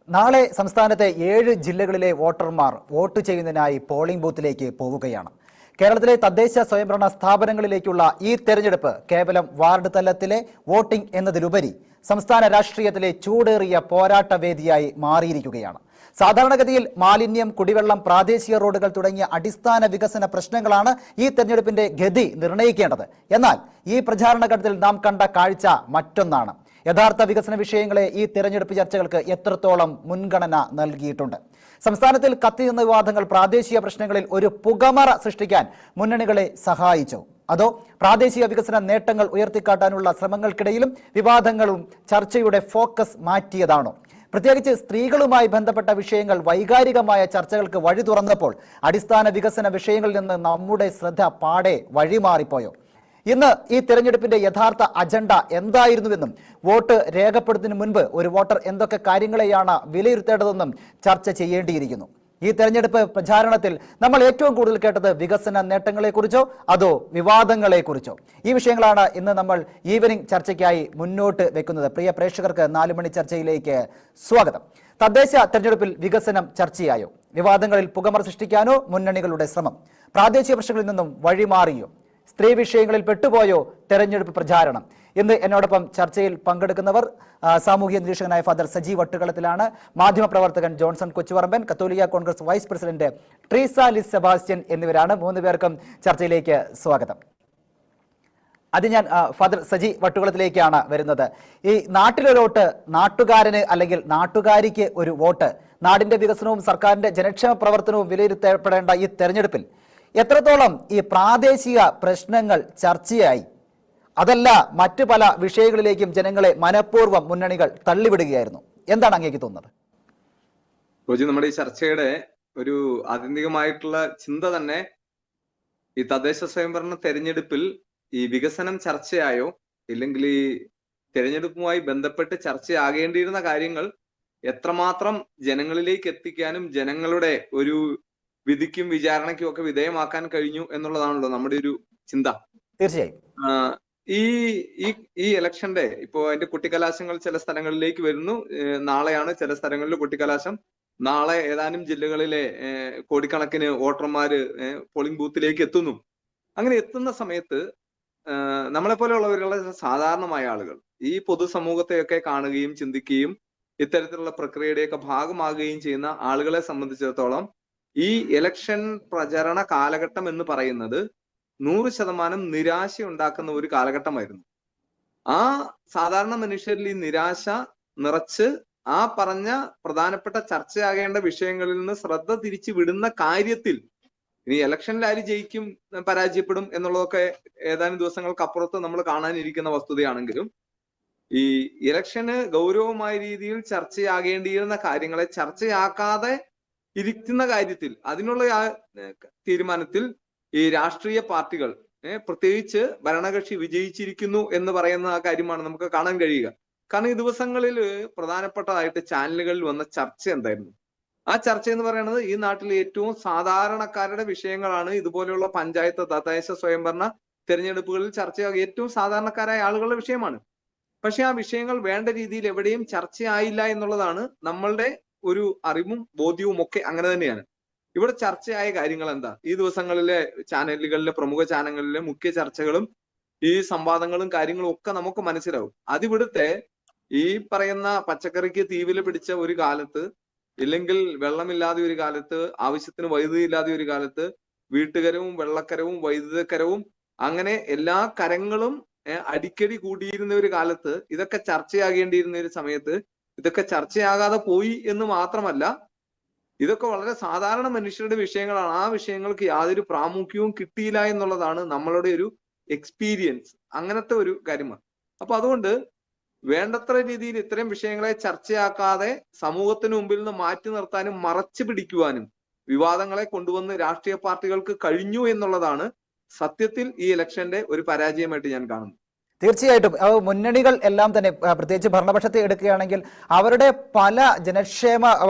നാളെ സംസ്ഥാനത്തെ 7 ജില്ലകളിലെ വോട്ടർമാർ വോട്ട് ചെയ്യുന്നതിനായി പോളിംഗ് ബൂത്തിലേക്ക് പോവുകയാണ്. കേരളത്തിലെ തദ്ദേശ സ്വയംഭരണ സ്ഥാപനങ്ങളിലേക്കുള്ള ഈ തെരഞ്ഞെടുപ്പ് കേവലം വാർഡ് തലത്തിലെ വോട്ടിംഗ് എന്നതിലുപരി സംസ്ഥാന രാഷ്ട്രീയത്തിലെ ചൂടേറിയ പോരാട്ട വേദിയായി മാറിയിരിക്കുകയാണ്. സാധാരണഗതിയിൽ മാലിന്യം, കുടിവെള്ളം, പ്രാദേശിക റോഡുകൾ തുടങ്ങിയ അടിസ്ഥാന വികസന പ്രശ്നങ്ങളാണ് ഈ തെരഞ്ഞെടുപ്പിന്റെ ഗതി നിർണ്ണയിക്കേണ്ടത്. എന്നാൽ ഈ പ്രചാരണ ഘട്ടത്തിൽ നാം കണ്ട കാഴ്ച മറ്റൊന്നാണ്. യഥാർത്ഥ വികസന വിഷയങ്ങളെ ഈ തെരഞ്ഞെടുപ്പ് ചർച്ചകൾക്ക് എത്രത്തോളം മുൻഗണന നൽകിയിട്ടുണ്ട്? സംസ്ഥാനത്തിൽ കത്തിനിന്ന വിവാദങ്ങൾ പ്രാദേശിക പ്രശ്നങ്ങളിൽ ഒരു പുകമറ സൃഷ്ടിക്കാൻ മുന്നണികളെ സഹായിച്ചോ? അതോ പ്രാദേശിക വികസന നേട്ടങ്ങൾ ഉയർത്തിക്കാട്ടാനുള്ള ശ്രമങ്ങൾക്കിടയിലും വിവാദങ്ങളും ചർച്ചയുടെ ഫോക്കസ് മാറ്റിയതാണോ? പ്രത്യേകിച്ച് സ്ത്രീകളുമായി ബന്ധപ്പെട്ട വിഷയങ്ങൾ വൈകാരികമായ ചർച്ചകൾക്ക് വഴി തുറന്നപ്പോൾ അടിസ്ഥാന വികസന വിഷയങ്ങളിൽ നിന്ന് നമ്മുടെ ശ്രദ്ധ പാടെ വഴിമാറിപ്പോയോ? ഇന്ന് ഈ തെരഞ്ഞെടുപ്പിന്റെ യഥാർത്ഥ അജണ്ട എന്തായിരുന്നുവെന്നും വോട്ട് രേഖപ്പെടുത്തുന്നതിന് മുൻപ് ഒരു വോട്ടർ എന്തൊക്കെ കാര്യങ്ങളെയാണ് വിലയിരുത്തേണ്ടതെന്നും ചർച്ച ചെയ്യേണ്ടിയിരിക്കുന്നു. ഈ തെരഞ്ഞെടുപ്പ് പ്രചാരണത്തിൽ നമ്മൾ ഏറ്റവും കൂടുതൽ കേട്ടത് വികസന നേട്ടങ്ങളെക്കുറിച്ചോ അതോ വിവാദങ്ങളെക്കുറിച്ചോ? ഈ വിഷയങ്ങളാണ് ഇന്ന് നമ്മൾ ഈവനിംഗ് ചർച്ചയ്ക്കായി മുന്നോട്ട് വെക്കുന്നത്. പ്രിയ പ്രേക്ഷകർക്ക് 4 മണി ചർച്ചയിലേക്ക് സ്വാഗതം. തദ്ദേശ തെരഞ്ഞെടുപ്പിൽ വികസനം ചർച്ചയായോ? വിവാദങ്ങളിൽ പുകമറ സൃഷ്ടിക്കാനോ മുന്നണികളുടെ ശ്രമം? പ്രാദേശിക പ്രശ്നങ്ങളിൽ നിന്നും വഴിമാറിയോ? സ്ത്രീ വിഷയങ്ങളിൽ പെട്ടുപോയോ തെരഞ്ഞെടുപ്പ് പ്രചാരണം? ഇന്ന് എന്നോടൊപ്പം ചർച്ചയിൽ പങ്കെടുക്കുന്നവർ സാമൂഹ്യ നിരീക്ഷകനായ ഫാദർ സജി വട്ടുകളത്തിലാണ്, മാധ്യമപ്രവർത്തകൻ ജോൺസൺ കൊച്ചുപറമ്പൻ, കത്തോലിക്ക Congress vice president Treesa Lis Sebastian എന്നിവരാണ്. 3 പേർക്കും ചർച്ചയിലേക്ക് സ്വാഗതം. അത് ഞാൻ ഫാദർ സജി വട്ടുകളത്തിലേക്കാണ് വരുന്നത്. ഈ നാട്ടിലൊരു വോട്ട്, നാട്ടുകാരന് അല്ലെങ്കിൽ നാട്ടുകാരിക്ക് ഒരു വോട്ട്, നാടിന്റെ വികസനവും സർക്കാരിന്റെ ജനക്ഷേമ പ്രവർത്തനവും വിലയിരുത്തപ്പെടേണ്ട ഈ തെരഞ്ഞെടുപ്പിൽ എത്രത്തോളം ഈ പ്രാദേശിക പ്രശ്നങ്ങൾ ചർച്ചയായി? അതല്ല മറ്റു പല വിഷയങ്ങളിലേക്കും ജനങ്ങളെ മനഃപൂർവ്വം മുന്നണികൾ തള്ളിവിടുകയായിരുന്നു? എന്താണ് അങ്ങേക്ക് തോന്നുന്നത്? നമ്മുടെ ഈ ചർച്ചയുടെ ഒരു ആത്യന്തികമായിട്ടുള്ള ചിന്ത തന്നെ ഈ തദ്ദേശ സ്വയംഭരണ തെരഞ്ഞെടുപ്പിൽ ഈ വികസനം ചർച്ചയായോ, ഇല്ലെങ്കിൽ ഈ തെരഞ്ഞെടുപ്പുമായി ബന്ധപ്പെട്ട് ചർച്ചയാകേണ്ടിയിരുന്ന കാര്യങ്ങൾ എത്രമാത്രം ജനങ്ങളിലേക്ക് എത്തിക്കാനും ജനങ്ങളുടെ ഒരു വിധിക്കും വിചാരണയ്ക്കും ഒക്കെ വിധേയമാക്കാൻ കഴിഞ്ഞു എന്നുള്ളതാണല്ലോ നമ്മുടെ ഒരു ചിന്ത. തീർച്ചയായും ഈ ഇലക്ഷന്റെ ഇപ്പോ അതിന്റെ കുട്ടിക്കലാശങ്ങൾ ചില സ്ഥലങ്ങളിലേക്ക് വരുന്നു. നാളെയാണ് ചില സ്ഥലങ്ങളിൽ കുട്ടിക്കലാശം. നാളെ ഏതാനും ജില്ലകളിലെ കോടിക്കണക്കിന് വോട്ടർമാര് പോളിംഗ് ബൂത്തിലേക്ക് എത്തുന്നു. അങ്ങനെ എത്തുന്ന സമയത്ത് നമ്മളെ പോലെയുള്ളവരുള്ള സാധാരണമായ ആളുകൾ ഈ പൊതുസമൂഹത്തെയൊക്കെ കാണുകയും ചിന്തിക്കുകയും ഇത്തരത്തിലുള്ള പ്രക്രിയയുടെയൊക്കെ ഭാഗമാകുകയും ചെയ്യുന്ന ആളുകളെ സംബന്ധിച്ചിടത്തോളം ഈ ഇലക്ഷൻ പ്രചരണ കാലഘട്ടം എന്ന് പറയുന്നത് 100% നിരാശ ഉണ്ടാക്കുന്ന ഒരു കാലഘട്ടമായിരുന്നു. ആ സാധാരണ മനുഷ്യരിൽ ഈ നിരാശ നിറച്ച് ആ പറഞ്ഞ പ്രധാനപ്പെട്ട ചർച്ചയാകേണ്ട വിഷയങ്ങളിൽ നിന്ന് ശ്രദ്ധ തിരിച്ചു വിടുന്ന കാര്യത്തിൽ ഇനി ഇലക്ഷനിൽ ആര് ജയിക്കും പരാജയപ്പെടും എന്നുള്ളതൊക്കെ ഏതാനും ദിവസങ്ങൾക്കപ്പുറത്ത് നമ്മൾ കാണാനിരിക്കുന്ന വസ്തുതയാണെങ്കിലും ഈ ഇലക്ഷന് ഗൗരവമായ രീതിയിൽ ചർച്ചയാകേണ്ടിയിരുന്ന കാര്യങ്ങളെ ചർച്ചയാക്കാതെ ഇരിക്കുന്ന കാര്യത്തിൽ അതിനുള്ള തീരുമാനത്തിൽ ഈ രാഷ്ട്രീയ പാർട്ടികൾ പ്രത്യേകിച്ച് ഭരണകക്ഷി വിജയിച്ചിരിക്കുന്നു എന്ന് പറയുന്ന ആ കാര്യമാണ് നമുക്ക് കാണാൻ കഴിയുക. കാരണം ഈ ദിവസങ്ങളിൽ പ്രധാനപ്പെട്ടതായിട്ട് ചാനലുകളിൽ വന്ന ചർച്ച എന്തായിരുന്നു? ആ ചർച്ച എന്ന് പറയുന്നത് ഈ നാട്ടിലെ ഏറ്റവും സാധാരണക്കാരുടെ വിഷയങ്ങളാണ്. ഇതുപോലെയുള്ള പഞ്ചായത്ത്, തദ്ദേശ സ്വയംഭരണ തെരഞ്ഞെടുപ്പുകളിൽ ചർച്ചയാകുക ഏറ്റവും സാധാരണക്കാരായ ആളുകളുടെ വിഷയമാണ്. പക്ഷെ ആ വിഷയങ്ങൾ വേണ്ട രീതിയിൽ എവിടെയും ചർച്ചയായില്ല എന്നുള്ളതാണ് നമ്മളുടെ ഒരു അറിവും ബോധ്യവും ഒക്കെ അങ്ങനെ തന്നെയാണ്. ഇവിടെ ചർച്ചയായ കാര്യങ്ങൾ എന്താ? ഈ ദിവസങ്ങളിലെ ചാനലുകളിലെ പ്രമുഖ ചാനലുകളിലെ മുഖ്യ ചർച്ചകളും ഈ സംവാദങ്ങളും കാര്യങ്ങളും ഒക്കെ നമുക്ക് മനസ്സിലാവും. അതിവിടുത്തെ ഈ പറയുന്ന പച്ചക്കറിക്ക് തീവില് പിടിച്ച ഒരു കാലത്ത്, ഇല്ലെങ്കിൽ വെള്ളമില്ലാതെ ഒരു കാലത്ത്, ആവശ്യത്തിന് വൈദ്യുതി ഇല്ലാതെ ഒരു കാലത്ത്, വീട്ടുകരവും വെള്ളക്കരവും വൈദ്യുതക്കരവും അങ്ങനെ എല്ലാ കരങ്ങളും അടിക്കടി കൂടിയിരുന്ന ഒരു കാലത്ത് ഇതൊക്കെ ചർച്ചയാകേണ്ടിയിരുന്ന ഒരു സമയത്ത് ഇതൊക്കെ ചർച്ചയാകാതെ പോയി എന്ന് മാത്രമല്ല, ഇതൊക്കെ വളരെ സാധാരണ മനുഷ്യരുടെ വിഷയങ്ങളാണ്. ആ വിഷയങ്ങൾക്ക് യാതൊരു പ്രാമുഖ്യവും കിട്ടിയില്ല എന്നുള്ളതാണ് നമ്മളുടെ ഒരു എക്സ്പീരിയൻസ്. അങ്ങനത്തെ ഒരു കാര്യമാണ്. അപ്പൊ അതുകൊണ്ട് വേണ്ടത്ര രീതിയിൽ ഇത്തരം വിഷയങ്ങളെ ചർച്ചയാക്കാതെ സമൂഹത്തിന് മുമ്പിൽ നിന്ന് മാറ്റി നിർത്താനും മറച്ചു പിടിക്കുവാനും വിവാദങ്ങളെ കൊണ്ടുവന്ന് രാഷ്ട്രീയ പാർട്ടികൾക്ക് കഴിഞ്ഞു എന്നുള്ളതാണ് സത്യത്തിൽ ഈ ഇലക്ഷന്റെ ഒരു പരാജയമായിട്ട് ഞാൻ കാണുന്നു. തീർച്ചയായിട്ടും മുന്നണികൾ എല്ലാം തന്നെ, പ്രത്യേകിച്ച് ഭരണപക്ഷത്തെ എടുക്കുകയാണെങ്കിൽ, അവരുടെ പല ജനക്ഷേമ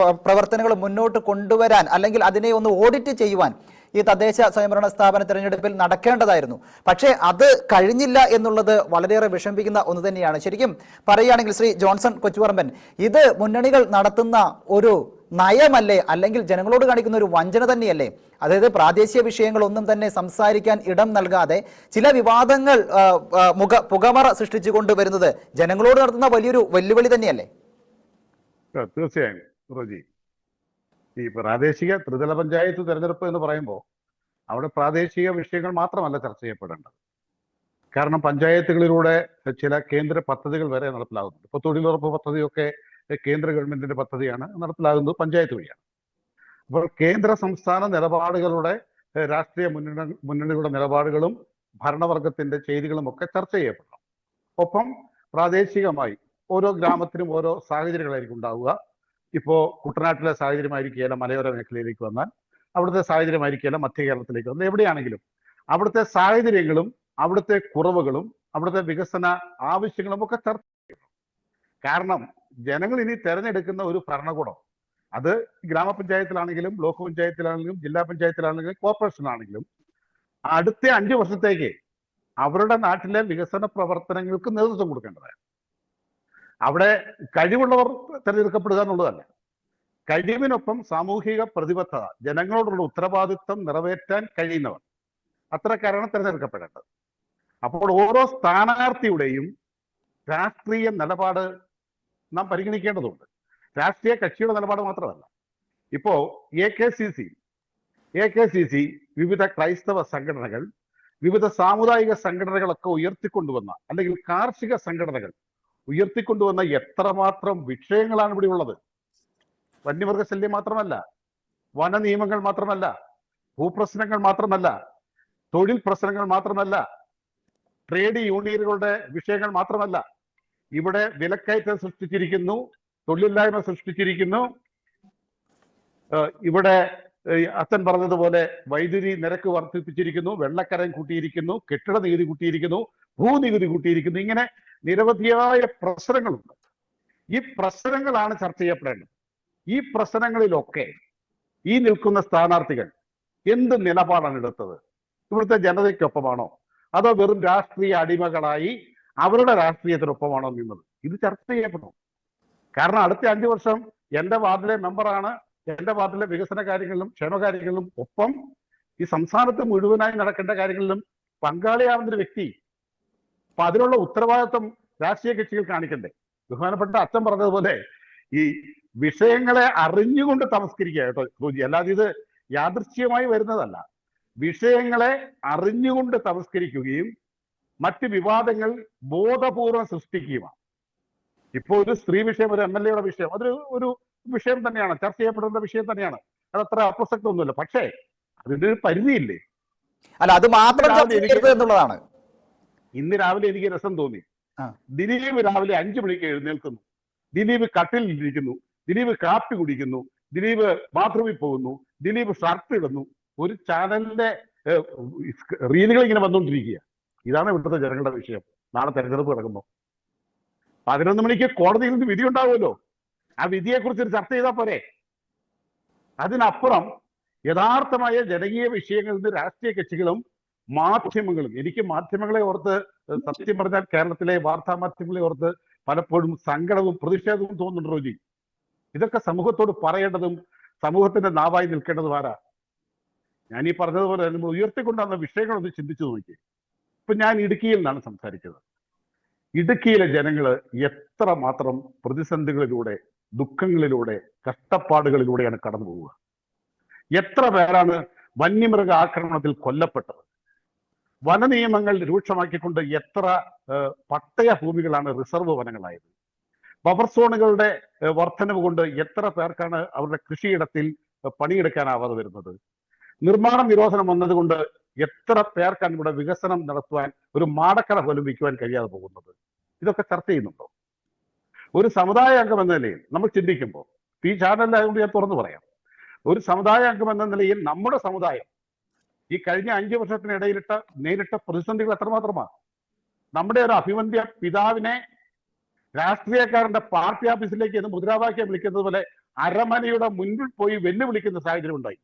പ്രവർത്തനങ്ങളും മുന്നോട്ട് കൊണ്ടുവരാൻ അല്ലെങ്കിൽ അതിനെ ഒന്ന് ഓഡിറ്റ് ചെയ്യുവാൻ ഈ തദ്ദേശ സ്വയംഭരണ സ്ഥാപന തെരഞ്ഞെടുപ്പിൽ നടക്കേണ്ടതായിരുന്നു. പക്ഷേ അത് കഴിഞ്ഞില്ല എന്നുള്ളത് വളരെയേറെ വിഷമിപ്പിക്കുന്ന ഒന്ന് തന്നെയാണ്. ശരിക്കും പറയുകയാണെങ്കിൽ ശ്രീ ജോൺസൺ കൊച്ചുപറമ്പൻ, ഇത് മുന്നണികൾ നടത്തുന്ന ഒരു നയമല്ലേ, അല്ലെങ്കിൽ ജനങ്ങളോട് കാണിക്കുന്ന ഒരു വഞ്ചന തന്നെയല്ലേ? അതായത് പ്രാദേശിക വിഷയങ്ങളൊന്നും തന്നെ സംസാരിക്കാൻ ഇടം നൽകാതെ ചില വിവാദങ്ങൾ പുകമറ സൃഷ്ടിച്ചുകൊണ്ട് വരുന്നത് ജനങ്ങളോട് നടത്തുന്ന വലിയൊരു വെല്ലുവിളി തന്നെയല്ലേ? തീർച്ചയായും റോജി, ഈ പ്രാദേശിക ത്രിതല പഞ്ചായത്ത് തെരഞ്ഞെടുപ്പ് എന്ന് പറയുമ്പോൾ അവിടെ പ്രാദേശിക വിഷയങ്ങൾ മാത്രമല്ല ചർച്ച ചെയ്യപ്പെടേണ്ടത്. കാരണം പഞ്ചായത്തുകളിലൂടെ ചില കേന്ദ്ര പദ്ധതികൾ വരെ നടപ്പിലാകുന്നുണ്ട്. ഇപ്പൊ തൊഴിലുറപ്പ് പദ്ധതിയൊക്കെ കേന്ദ്ര ഗവൺമെന്റിന്റെ പദ്ധതിയാണ്, നടപ്പിലാകുന്നത് പഞ്ചായത്ത് വഴിയാണ്. അപ്പോൾ കേന്ദ്ര സംസ്ഥാന നിലപാടുകളുടെ രാഷ്ട്രീയ മുന്നണികളുടെ നിലപാടുകളും ഭരണവർഗത്തിന്റെ ചെയ്തികളും ഒക്കെ ചർച്ച ചെയ്യപ്പെടണം. ഒപ്പം പ്രാദേശികമായി ഓരോ ഗ്രാമത്തിനും ഓരോ സാഹചര്യങ്ങളായിരിക്കും ഉണ്ടാവുക. ഇപ്പോ കുട്ടനാട്ടിലെ സാഹചര്യമായിരിക്കുകയല്ല മലയോര മേഖലയിലേക്ക് വന്നാൽ, അവിടുത്തെ സാഹചര്യമായിരിക്കുകയല്ല മധ്യ കേരളത്തിലേക്ക് വന്നാൽ, എവിടെയാണെങ്കിലും അവിടുത്തെ സാഹചര്യങ്ങളും അവിടുത്തെ കുറവുകളും അവിടുത്തെ വികസന ആവശ്യങ്ങളും ഒക്കെ ചർച്ച ചെയ്യണം. കാരണം ജനങ്ങൾ ഇനി തെരഞ്ഞെടുക്കുന്ന ഒരു ഭരണകൂടം, അത് ഗ്രാമപഞ്ചായത്തിലാണെങ്കിലും ബ്ലോക്ക് പഞ്ചായത്തിലാണെങ്കിലും ജില്ലാ പഞ്ചായത്തിലാണെങ്കിലും കോർപ്പറേഷനാണെങ്കിലും, അടുത്ത 5 വർഷത്തേക്ക് അവരുടെ നാട്ടിലെ വികസന പ്രവർത്തനങ്ങൾക്ക് നേതൃത്വം കൊടുക്കേണ്ടതാണ്. അവിടെ കഴിവുള്ളവർ തെരഞ്ഞെടുക്കപ്പെടുക എന്നുള്ളതല്ല, കഴിവിനൊപ്പം സാമൂഹിക പ്രതിബദ്ധത, ജനങ്ങളോടുള്ള ഉത്തരവാദിത്വം നിറവേറ്റാൻ കഴിയുന്നവർ, അത്തരക്കാരാണ് തെരഞ്ഞെടുക്കപ്പെടേണ്ടത്. അപ്പോൾ ഓരോ സ്ഥാനാർത്ഥിയുടെയും രാഷ്ട്രീയ നിലപാട് നാം പരിഗണിക്കേണ്ടതുണ്ട്. രാഷ്ട്രീയ കക്ഷിയുടെ നിലപാട് മാത്രമല്ല. ഇപ്പോ AKCC വിവിധ ക്രൈസ്തവ സംഘടനകൾ, വിവിധ സാമുദായിക സംഘടനകളൊക്കെ ഉയർത്തിക്കൊണ്ടുവന്ന, അല്ലെങ്കിൽ കാർഷിക സംഘടനകൾ ഉയർത്തിക്കൊണ്ടുവന്ന എത്രമാത്രം വിഷയങ്ങളാണ് ഇവിടെ ഉള്ളത്. വന്യമൃഗശല്യം മാത്രമല്ല, വന നിയമങ്ങൾ മാത്രമല്ല, ഭൂപ്രശ്നങ്ങൾ മാത്രമല്ല, തൊഴിൽ പ്രശ്നങ്ങൾ മാത്രമല്ല, ട്രേഡ് യൂണിയനുകളുടെ വിഷയങ്ങൾ മാത്രമല്ല, ഇവിടെ വിലക്കയറ്റം സൃഷ്ടിച്ചിരിക്കുന്നു, തൊഴിലില്ലായ്മ സൃഷ്ടിച്ചിരിക്കുന്നു, ഇവിടെ അച്ഛൻ പറഞ്ഞതുപോലെ വൈദ്യുതി നിരക്ക് വർദ്ധിപ്പിച്ചിരിക്കുന്നു, വെള്ളക്കരം കൂട്ടിയിരിക്കുന്നു, കെട്ടിട നികുതി കൂട്ടിയിരിക്കുന്നു, ഭൂനികുതി കൂട്ടിയിരിക്കുന്നു. ഇങ്ങനെ നിരവധിയായ പ്രശ്നങ്ങളുണ്ട്. ഈ പ്രശ്നങ്ങളാണ് ചർച്ച ചെയ്യപ്പെടേണ്ടത്. ഈ പ്രശ്നങ്ങളിലൊക്കെ ഈ നിൽക്കുന്ന സ്ഥാനാർത്ഥികൾ എന്ത് നിലപാടാണ് എടുത്തത്? ഇവിടുത്തെ ജനതയ്ക്കൊപ്പമാണോ, അതോ വെറും രാഷ്ട്രീയ അടിമകളായി അവരുടെ രാഷ്ട്രീയത്തിനൊപ്പമാണോ നിന്നത്? ഇത് ചർച്ച ചെയ്യപ്പെടും. കാരണം അടുത്ത 5 വർഷം എന്റെ വാർഡിലെ മെമ്പറാണ്, എന്റെ വാർഡിലെ വികസന കാര്യങ്ങളിലും ക്ഷേമകാര്യങ്ങളിലും ഒപ്പം ഈ സംസ്ഥാനത്ത് മുഴുവനായി നടക്കേണ്ട കാര്യങ്ങളിലും പങ്കാളിയാവുന്നൊരു വ്യക്തി. അപ്പൊ അതിനുള്ള ഉത്തരവാദിത്വം രാഷ്ട്രീയ കക്ഷികൾ കാണിക്കണ്ടേ? ബഹുമാനപ്പെട്ട അച്ഛൻ പറഞ്ഞതുപോലെ ഈ വിഷയങ്ങളെ അറിഞ്ഞുകൊണ്ട് തമസ്കരിക്കുക കേട്ടോ റോജി, അല്ലാതെ ഇത് യാദൃശ്ചികമായി വരുന്നതല്ല. വിഷയങ്ങളെ അറിഞ്ഞുകൊണ്ട് തമസ്കരിക്കുകയും മറ്റ് വിവാദങ്ങൾ ബോധപൂർവം സൃഷ്ടിക്കുകയുമാണ്. ഇപ്പോൾ ഒരു സ്ത്രീ വിഷയം, ഒരു MLA വിഷയം, അതൊരു ഒരു വിഷയം തന്നെയാണ്, ചർച്ച ചെയ്യപ്പെടുന്ന വിഷയം തന്നെയാണ്. അതത്ര അപ്രസക്തമൊന്നുമില്ല. പക്ഷേ അതിന്റെ ഒരു പരിധിയില്ലേ? അല്ല, അത് മാത്രം എന്നുള്ളതാണ്. ഇന്ന് രാവിലെ എനിക്ക് രസം തോന്നി. ദിലീപ് രാവിലെ 5 മണിക്ക് എഴുന്നേൽക്കുന്നു, ദിലീപ് കട്ടിലിരിക്കുന്നു, ദിലീപ് കാപ്പി കുടിക്കുന്നു, ദിലീപ് ബാത്റൂമിൽ പോകുന്നു, ദിലീപ് ഷർട്ട് ഇടുന്നു. ഒരു ചാനലിന്റെ റീലുകൾ ഇങ്ങനെ വന്നുകൊണ്ടിരിക്കുക. ഇതാണ് ഇവിടുത്തെ ജനങ്ങളുടെ വിഷയം. നാളെ തെരഞ്ഞെടുപ്പ് കിടക്കുന്നു. 11 മണിക്ക് കോടതിയിൽ നിന്ന് വിധി ഉണ്ടാവുമല്ലോ, ആ വിധിയെക്കുറിച്ച് ഒരു ചർച്ച ചെയ്താൽ പോരെ? അതിനപ്പുറം യഥാർത്ഥമായ ജനകീയ വിഷയങ്ങളിൽ നിന്ന് രാഷ്ട്രീയ കക്ഷികളും മാധ്യമങ്ങളും, എനിക്ക് മാധ്യമങ്ങളെ ഓർത്ത്, സത്യം പറഞ്ഞാൽ കേരളത്തിലെ വാർത്താ മാധ്യമങ്ങളെ ഓർത്ത് പലപ്പോഴും സങ്കടവും പ്രതിഷേധവും തോന്നുന്നുണ്ട് റോജി. ഇതൊക്കെ സമൂഹത്തോട് പറയേണ്ടതും സമൂഹത്തിന്റെ നാവായി നിൽക്കേണ്ടതും ആരാ? ഞാൻ ഈ പറഞ്ഞതുപോലെ നമ്മൾ ഉയർത്തിക്കൊണ്ടുവന്ന വിഷയങ്ങളൊന്ന് ചിന്തിച്ചു നോക്കി. ഇപ്പൊ ഞാൻ ഇടുക്കിയിൽ നിന്നാണ് സംസാരിച്ചത്. ഇടുക്കിയിലെ ജനങ്ങള് എത്ര മാത്രം പ്രതിസന്ധികളിലൂടെ, ദുഃഖങ്ങളിലൂടെ, കഷ്ടപ്പാടുകളിലൂടെയാണ് കടന്നു പോവുക. എത്ര പേരാണ് വന്യമൃഗ ആക്രമണത്തിൽ കൊല്ലപ്പെട്ടത്? വനനിയമങ്ങൾ രൂക്ഷമാക്കിക്കൊണ്ട് എത്ര പട്ടയ ഭൂമികളാണ് റിസർവ് വനങ്ങളായത്? ബഫർ സോണുകളുടെ വർധനവ് കൊണ്ട് എത്ര പേർക്കാണ് അവരുടെ കൃഷിയിടത്തിൽ പണിയെടുക്കാനാവാതെ വരുന്നത്? നിർമ്മാണ നിരോധനം വന്നതുകൊണ്ട് എത്ര പേർക്കാണ് ഇവിടെ വികസനം നടത്തുവാൻ, ഒരു മാടക്കട പോലും വിൽക്കുവാൻ കഴിയാതെ പോകുന്നത്? ഇതൊക്കെ ചർച്ച ചെയ്യുന്നുണ്ടോ? ഒരു സമുദായ അംഗം എന്ന നിലയിൽ നമ്മൾ ചിന്തിക്കുമ്പോൾ, ഈ ചാനലിലായതുകൊണ്ട് ഞാൻ തുറന്നു പറയാം, ഒരു സമുദായ അംഗം എന്ന നിലയിൽ നമ്മുടെ സമുദായം ഈ കഴിഞ്ഞ 5 വർഷത്തിനിടയിൽ നേരിട്ട പ്രതിസന്ധികൾ എത്രമാത്രമാണ്? നമ്മുടെ ഒരു അഭിമന്യ പിതാവിനെ രാഷ്ട്രീയക്കാരന്റെ പാർട്ടി ഓഫീസിലേക്ക് എന്ന് മുദ്രാവാക്യം വിളിക്കുന്നത് പോലെ അരമനയുടെ മുൻപിൽ പോയി വെല്ലുവിളിക്കുന്ന സാഹചര്യം ഉണ്ടായി.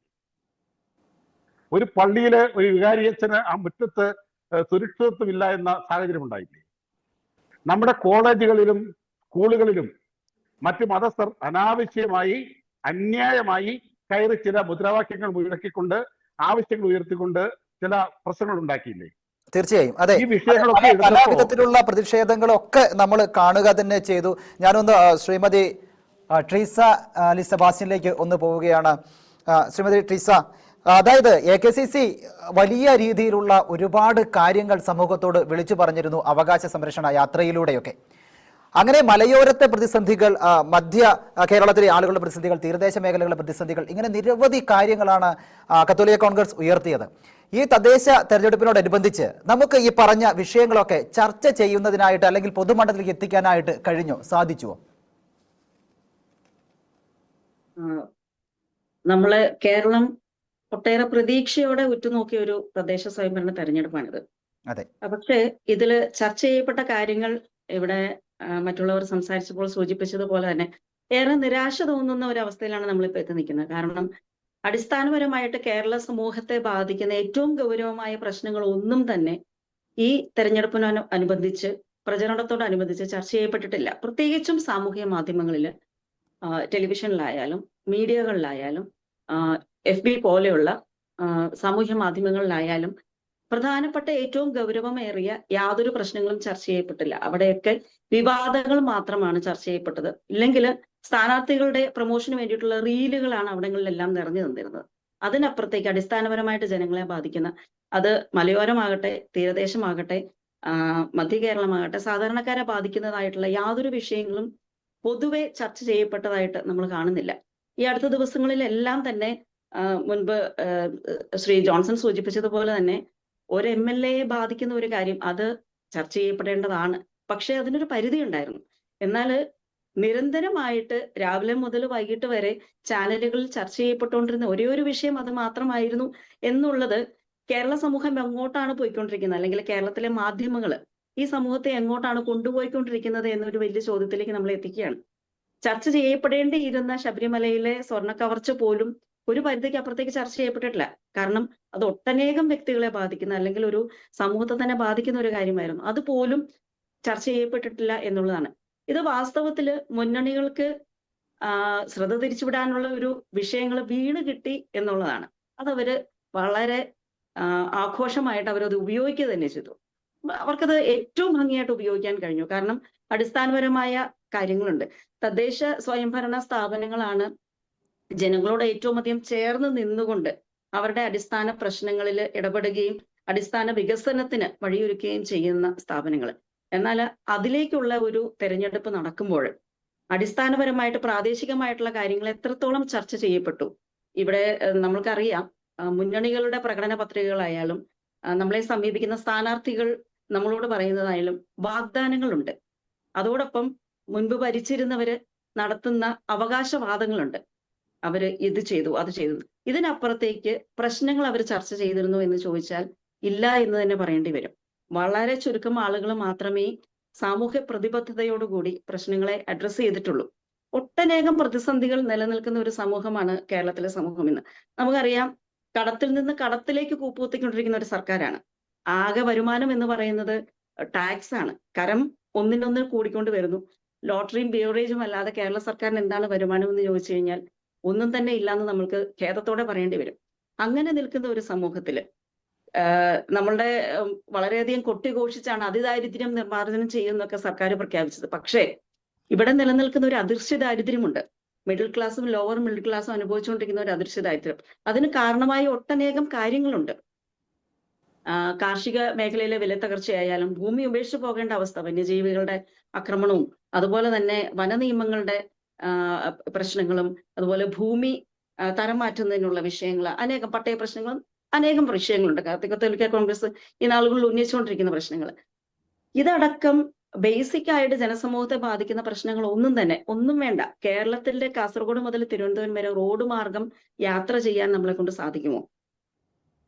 ഒരു പള്ളിയിലെ ഒരു വികാരിയച്ഛന് ആ മുറ്റത്ത് സുരക്ഷിതത്വമില്ല എന്ന സാഹചര്യം ഉണ്ടായില്ലേ? നമ്മുടെ കോളേജുകളിലും സ്കൂളുകളിലും മറ്റ് മതസ്ഥർ അനാവശ്യമായി അന്യായമായി കയറി ചില മുദ്രാവാക്യങ്ങൾ മുഴക്കിക്കൊണ്ട് ആവശ്യങ്ങൾ ഉയർത്തിക്കൊണ്ട് ചില പ്രശ്നങ്ങൾ ഉണ്ടാക്കിയില്ലേ? തീർച്ചയായും അതെ. ഈ വിഷയങ്ങളൊക്കെ പല എടുത്തപ്പോൾ വിധത്തിലുള്ള പ്രതിഷേധങ്ങളൊക്കെ നമ്മൾ കാണുക തന്നെ ചെയ്തു. ഞാനൊന്ന് ശ്രീമതി ട്രീസ അലി സെബാസ്റ്റ്യനിലേക്ക് ഒന്ന് പോവുകയാണ്. ശ്രീമതി ട്രീസ, അതായത് AKCC വലിയ രീതിയിലുള്ള ഒരുപാട് കാര്യങ്ങൾ സമൂഹത്തോട് വിളിച്ചു പറഞ്ഞിരുന്നു അവകാശ സംരക്ഷണ യാത്രയിലൂടെയൊക്കെ. അങ്ങനെ മലയോരത്തെ പ്രതിസന്ധികൾ, മധ്യ കേരളത്തിലെ ആളുകളുടെ പ്രതിസന്ധികൾ, തീരദേശ മേഖലകളുടെ പ്രതിസന്ധികൾ, ഇങ്ങനെ നിരവധി കാര്യങ്ങളാണ് കത്തോലിക്ക കോൺഗ്രസ് ഉയർത്തിയത്. ഈ തദ്ദേശ തെരഞ്ഞെടുപ്പിനോടനുബന്ധിച്ച് നമുക്ക് ഈ പറഞ്ഞ വിഷയങ്ങളൊക്കെ ചർച്ച ചെയ്യുന്നതിനായിട്ട് അല്ലെങ്കിൽ പൊതുമണ്ഡലത്തിലേക്ക് എത്തിക്കാനായിട്ട് സാധിച്ചുവോ? നമ്മള് കേരളം ഒട്ടേറെ പ്രതീക്ഷയോടെ ഉറ്റുനോക്കിയ ഒരു തദ്ദേശ സ്വയംഭരണ തെരഞ്ഞെടുപ്പാണിത്. അതെ. പക്ഷേ ഇതില് ചർച്ച ചെയ്യപ്പെട്ട കാര്യങ്ങൾ ഇവിടെ മറ്റുള്ളവർ സംസാരിച്ചപ്പോൾ സൂചിപ്പിച്ചതുപോലെ തന്നെ ഏറെ നിരാശ തോന്നുന്ന ഒരു അവസ്ഥയിലാണ് നമ്മളിപ്പോൾ എത്തി നിൽക്കുന്നത്. കാരണം അടിസ്ഥാനപരമായിട്ട് കേരള സമൂഹത്തെ ബാധിക്കുന്ന ഏറ്റവും ഗൗരവമായ പ്രശ്നങ്ങൾ ഒന്നും തന്നെ ഈ തെരഞ്ഞെടുപ്പിനനുബന്ധിച്ച് പ്രചരണത്തോടനുബന്ധിച്ച് ചർച്ച ചെയ്യപ്പെട്ടിട്ടില്ല. പ്രത്യേകിച്ചും സാമൂഹിക മാധ്യമങ്ങളിൽ, ടെലിവിഷനിലായാലും മീഡിയകളിലായാലും FB പോലെയുള്ള സാമൂഹ്യ മാധ്യമങ്ങളിലായാലും പ്രധാനപ്പെട്ട ഏറ്റവും ഗൗരവമേറിയ യാതൊരു പ്രശ്നങ്ങളും ചർച്ച ചെയ്യപ്പെട്ടില്ല. അവിടെയൊക്കെ വിവാദങ്ങൾ മാത്രമാണ് ചർച്ച ചെയ്യപ്പെട്ടത്. ഇല്ലെങ്കിൽ സ്ഥാനാർത്ഥികളുടെ പ്രൊമോഷന് വേണ്ടിയിട്ടുള്ള റീലുകളാണ് അവിടങ്ങളിലെല്ലാം നിറഞ്ഞു നിന്നിരുന്നത്. അതിനപ്പുറത്തേക്ക് അടിസ്ഥാനപരമായിട്ട് ജനങ്ങളെ ബാധിക്കുന്ന, അത് മലയോരമാകട്ടെ, തീരദേശമാകട്ടെ, മധ്യ കേരളമാകട്ടെ, സാധാരണക്കാരെ ബാധിക്കുന്നതായിട്ടുള്ള യാതൊരു വിഷയങ്ങളും പൊതുവെ ചർച്ച ചെയ്യപ്പെട്ടതായിട്ട് നമ്മൾ കാണുന്നില്ല. ഈ അടുത്ത ദിവസങ്ങളിലെല്ലാം തന്നെ മുൻപ് ശ്രീ ജോൺസൺ സൂചിപ്പിച്ചതുപോലെ തന്നെ ഒരു MLA ബാധിക്കുന്ന ഒരു കാര്യം അത് ചർച്ച ചെയ്യപ്പെടേണ്ടതാണ്. പക്ഷെ അതിനൊരു പരിധി ഉണ്ടായിരുന്നു. എന്നാൽ നിരന്തരമായിട്ട് രാവിലെ മുതൽ വൈകിട്ട് വരെ ചാനലുകളിൽ ചർച്ച ചെയ്യപ്പെട്ടുകൊണ്ടിരുന്ന ഒരേ ഒരു വിഷയം അത് മാത്രമായിരുന്നു എന്നുള്ളത് കേരള സമൂഹം എങ്ങോട്ടാണ് പോയിക്കൊണ്ടിരിക്കുന്നത്, അല്ലെങ്കിൽ കേരളത്തിലെ മാധ്യമങ്ങൾ ഈ സമൂഹത്തെ എങ്ങോട്ടാണ് കൊണ്ടുപോയിക്കൊണ്ടിരിക്കുന്നത് എന്നൊരു വലിയ ചോദ്യത്തിലേക്ക് നമ്മൾ എത്തിക്കുകയാണ്. ചർച്ച ചെയ്യപ്പെടേണ്ടിയിരുന്ന ശബരിമലയിലെ സ്വർണ്ണ കവർച്ച പോലും ഒരു പരിധിക്ക് അപ്പുറത്തേക്ക് ചർച്ച ചെയ്യപ്പെട്ടിട്ടില്ല. കാരണം അത് ഒട്ടനേകം വ്യക്തികളെ ബാധിക്കുന്ന, അല്ലെങ്കിൽ ഒരു സമൂഹത്തെ തന്നെ ബാധിക്കുന്ന ഒരു കാര്യമായിരുന്നു. അതുപോലും ചർച്ച ചെയ്യപ്പെട്ടിട്ടില്ല എന്നുള്ളതാണ്. ഇത് വാസ്തവത്തില് മുന്നണികൾക്ക് ശ്രദ്ധ തിരിച്ചുവിടാനുള്ള ഒരു വിഷയങ്ങൾ വീണ് കിട്ടി എന്നുള്ളതാണ്. അതവര് വളരെ ആഘോഷമായിട്ട് അവരത് ഉപയോഗിക്കുക തന്നെ ചെയ്തു. അവർക്കത് ഏറ്റവും ഭംഗിയായിട്ട് ഉപയോഗിക്കാൻ കഴിഞ്ഞു. കാരണം അടിസ്ഥാനപരമായ കാര്യങ്ങളുണ്ട്. തദ്ദേശ സ്വയംഭരണ സ്ഥാപനങ്ങളാണ് ജനങ്ങളോട് ഏറ്റവും അധികം ചേർന്ന് നിന്നുകൊണ്ട് അവരുടെ അടിസ്ഥാന പ്രശ്നങ്ങളിൽ ഇടപെടുകയും അടിസ്ഥാന വികസനത്തിന് വഴിയൊരുക്കുകയും ചെയ്യുന്ന സ്ഥാപനങ്ങൾ. എന്നാൽ അതിലേക്കുള്ള ഒരു തെരഞ്ഞെടുപ്പ് നടക്കുമ്പോൾ അടിസ്ഥാനപരമായിട്ട് പ്രാദേശികമായിട്ടുള്ള കാര്യങ്ങൾ എത്രത്തോളം ചർച്ച ചെയ്യപ്പെട്ടു. ഇവിടെ നമ്മൾക്കറിയാം, മുന്നണികളുടെ പ്രകടന പത്രികകളായാലും നമ്മളെ സമീപിക്കുന്ന സ്ഥാനാർത്ഥികൾ നമ്മളോട് പറയുന്നതായാലും വാഗ്ദാനങ്ങളുണ്ട്. അതോടൊപ്പം മുൻപ് ഭരിച്ചിരുന്നവര് നടത്തുന്ന അവകാശവാദങ്ങളുണ്ട്. അവര് ഇത് ചെയ്തു, അത് ചെയ്തു. ഇതിനപ്പുറത്തേക്ക് പ്രശ്നങ്ങൾ അവർ ചർച്ച ചെയ്തിരുന്നു എന്ന് ചോദിച്ചാൽ ഇല്ല എന്ന് തന്നെ പറയേണ്ടി വരും. വളരെ ചുരുക്കം ആളുകൾ മാത്രമേ സാമൂഹ്യ പ്രതിബദ്ധതയോടുകൂടി പ്രശ്നങ്ങളെ അഡ്രസ്സ് ചെയ്തിട്ടുള്ളൂ. ഒട്ടനേകം പ്രതിസന്ധികൾ നിലനിൽക്കുന്ന ഒരു സമൂഹമാണ് കേരളത്തിലെ സമൂഹം ഇന്ന്. നമുക്കറിയാം, കടത്തിൽ നിന്ന് കടത്തിലേക്ക് കൂപ്പുകുത്തിക്കൊണ്ടിരിക്കുന്ന ഒരു സർക്കാരാണ്. ആകെ വരുമാനം എന്ന് പറയുന്നത് ടാക്സ് ആണ്. കരം ഒന്നിനൊന്നിൽ കൂടിക്കൊണ്ട് വരുന്നു. ലോട്ടറിയും ബിവറേജും അല്ലാതെ കേരള സർക്കാരിന് എന്താണ് വരുമാനം എന്ന് ചോദിച്ചു കഴിഞ്ഞാൽ ഒന്നും തന്നെ ഇല്ലാന്ന് നമ്മൾക്ക് ഖേദത്തോടെ പറയേണ്ടി വരും. അങ്ങനെ നിൽക്കുന്ന ഒരു സമൂഹത്തില് നമ്മളുടെ വളരെയധികം കൊട്ടിഘോഷിച്ചാണ് അതിദാരിദ്ര്യം നിർമ്മാർജ്ജനം ചെയ്യുന്നതൊക്കെ സർക്കാർ പ്രഖ്യാപിച്ചത്. പക്ഷേ ഇവിടെ നിലനിൽക്കുന്ന ഒരു അദൃശ്യ ദാരിദ്ര്യമുണ്ട്. മിഡിൽ ക്ലാസ്സും ലോവർ മിഡിൽ ക്ലാസ്സും അനുഭവിച്ചുകൊണ്ടിരിക്കുന്ന ഒരു അദൃശ്യ ദാരിദ്ര്യം. അതിന് കാരണമായ ഒട്ടനേകം കാര്യങ്ങളുണ്ട്. കാർഷിക മേഖലയിലെ വിലത്തകർച്ചയായാലും, ഭൂമി ഉപേക്ഷിച്ചു പോകേണ്ട അവസ്ഥ, വന്യജീവികളുടെ ആക്രമണവും, അതുപോലെ തന്നെ വനനിയമങ്ങളുടെ പ്രശ്നങ്ങളും, അതുപോലെ ഭൂമി തരം മാറ്റുന്നതിനുള്ള വിഷയങ്ങൾ, അനേകം പട്ടയ പ്രശ്നങ്ങളും അനേകം വിഷയങ്ങളുണ്ട്. കത്തോലിക്ക കോൺഗ്രസ് ഈ നാളുകളിൽ ഉന്നയിച്ചുകൊണ്ടിരിക്കുന്ന പ്രശ്നങ്ങൾ. ഇതടക്കം ബേസിക് ആയിട്ട് ജനസമൂഹത്തെ ബാധിക്കുന്ന പ്രശ്നങ്ങൾ ഒന്നും വേണ്ട. കേരളത്തിന്റെ കാസർഗോഡ് മുതൽ തിരുവനന്തപുരം വരെ റോഡ് മാർഗം യാത്ര ചെയ്യാൻ നമ്മളെ കൊണ്ട് സാധിക്കുമോ?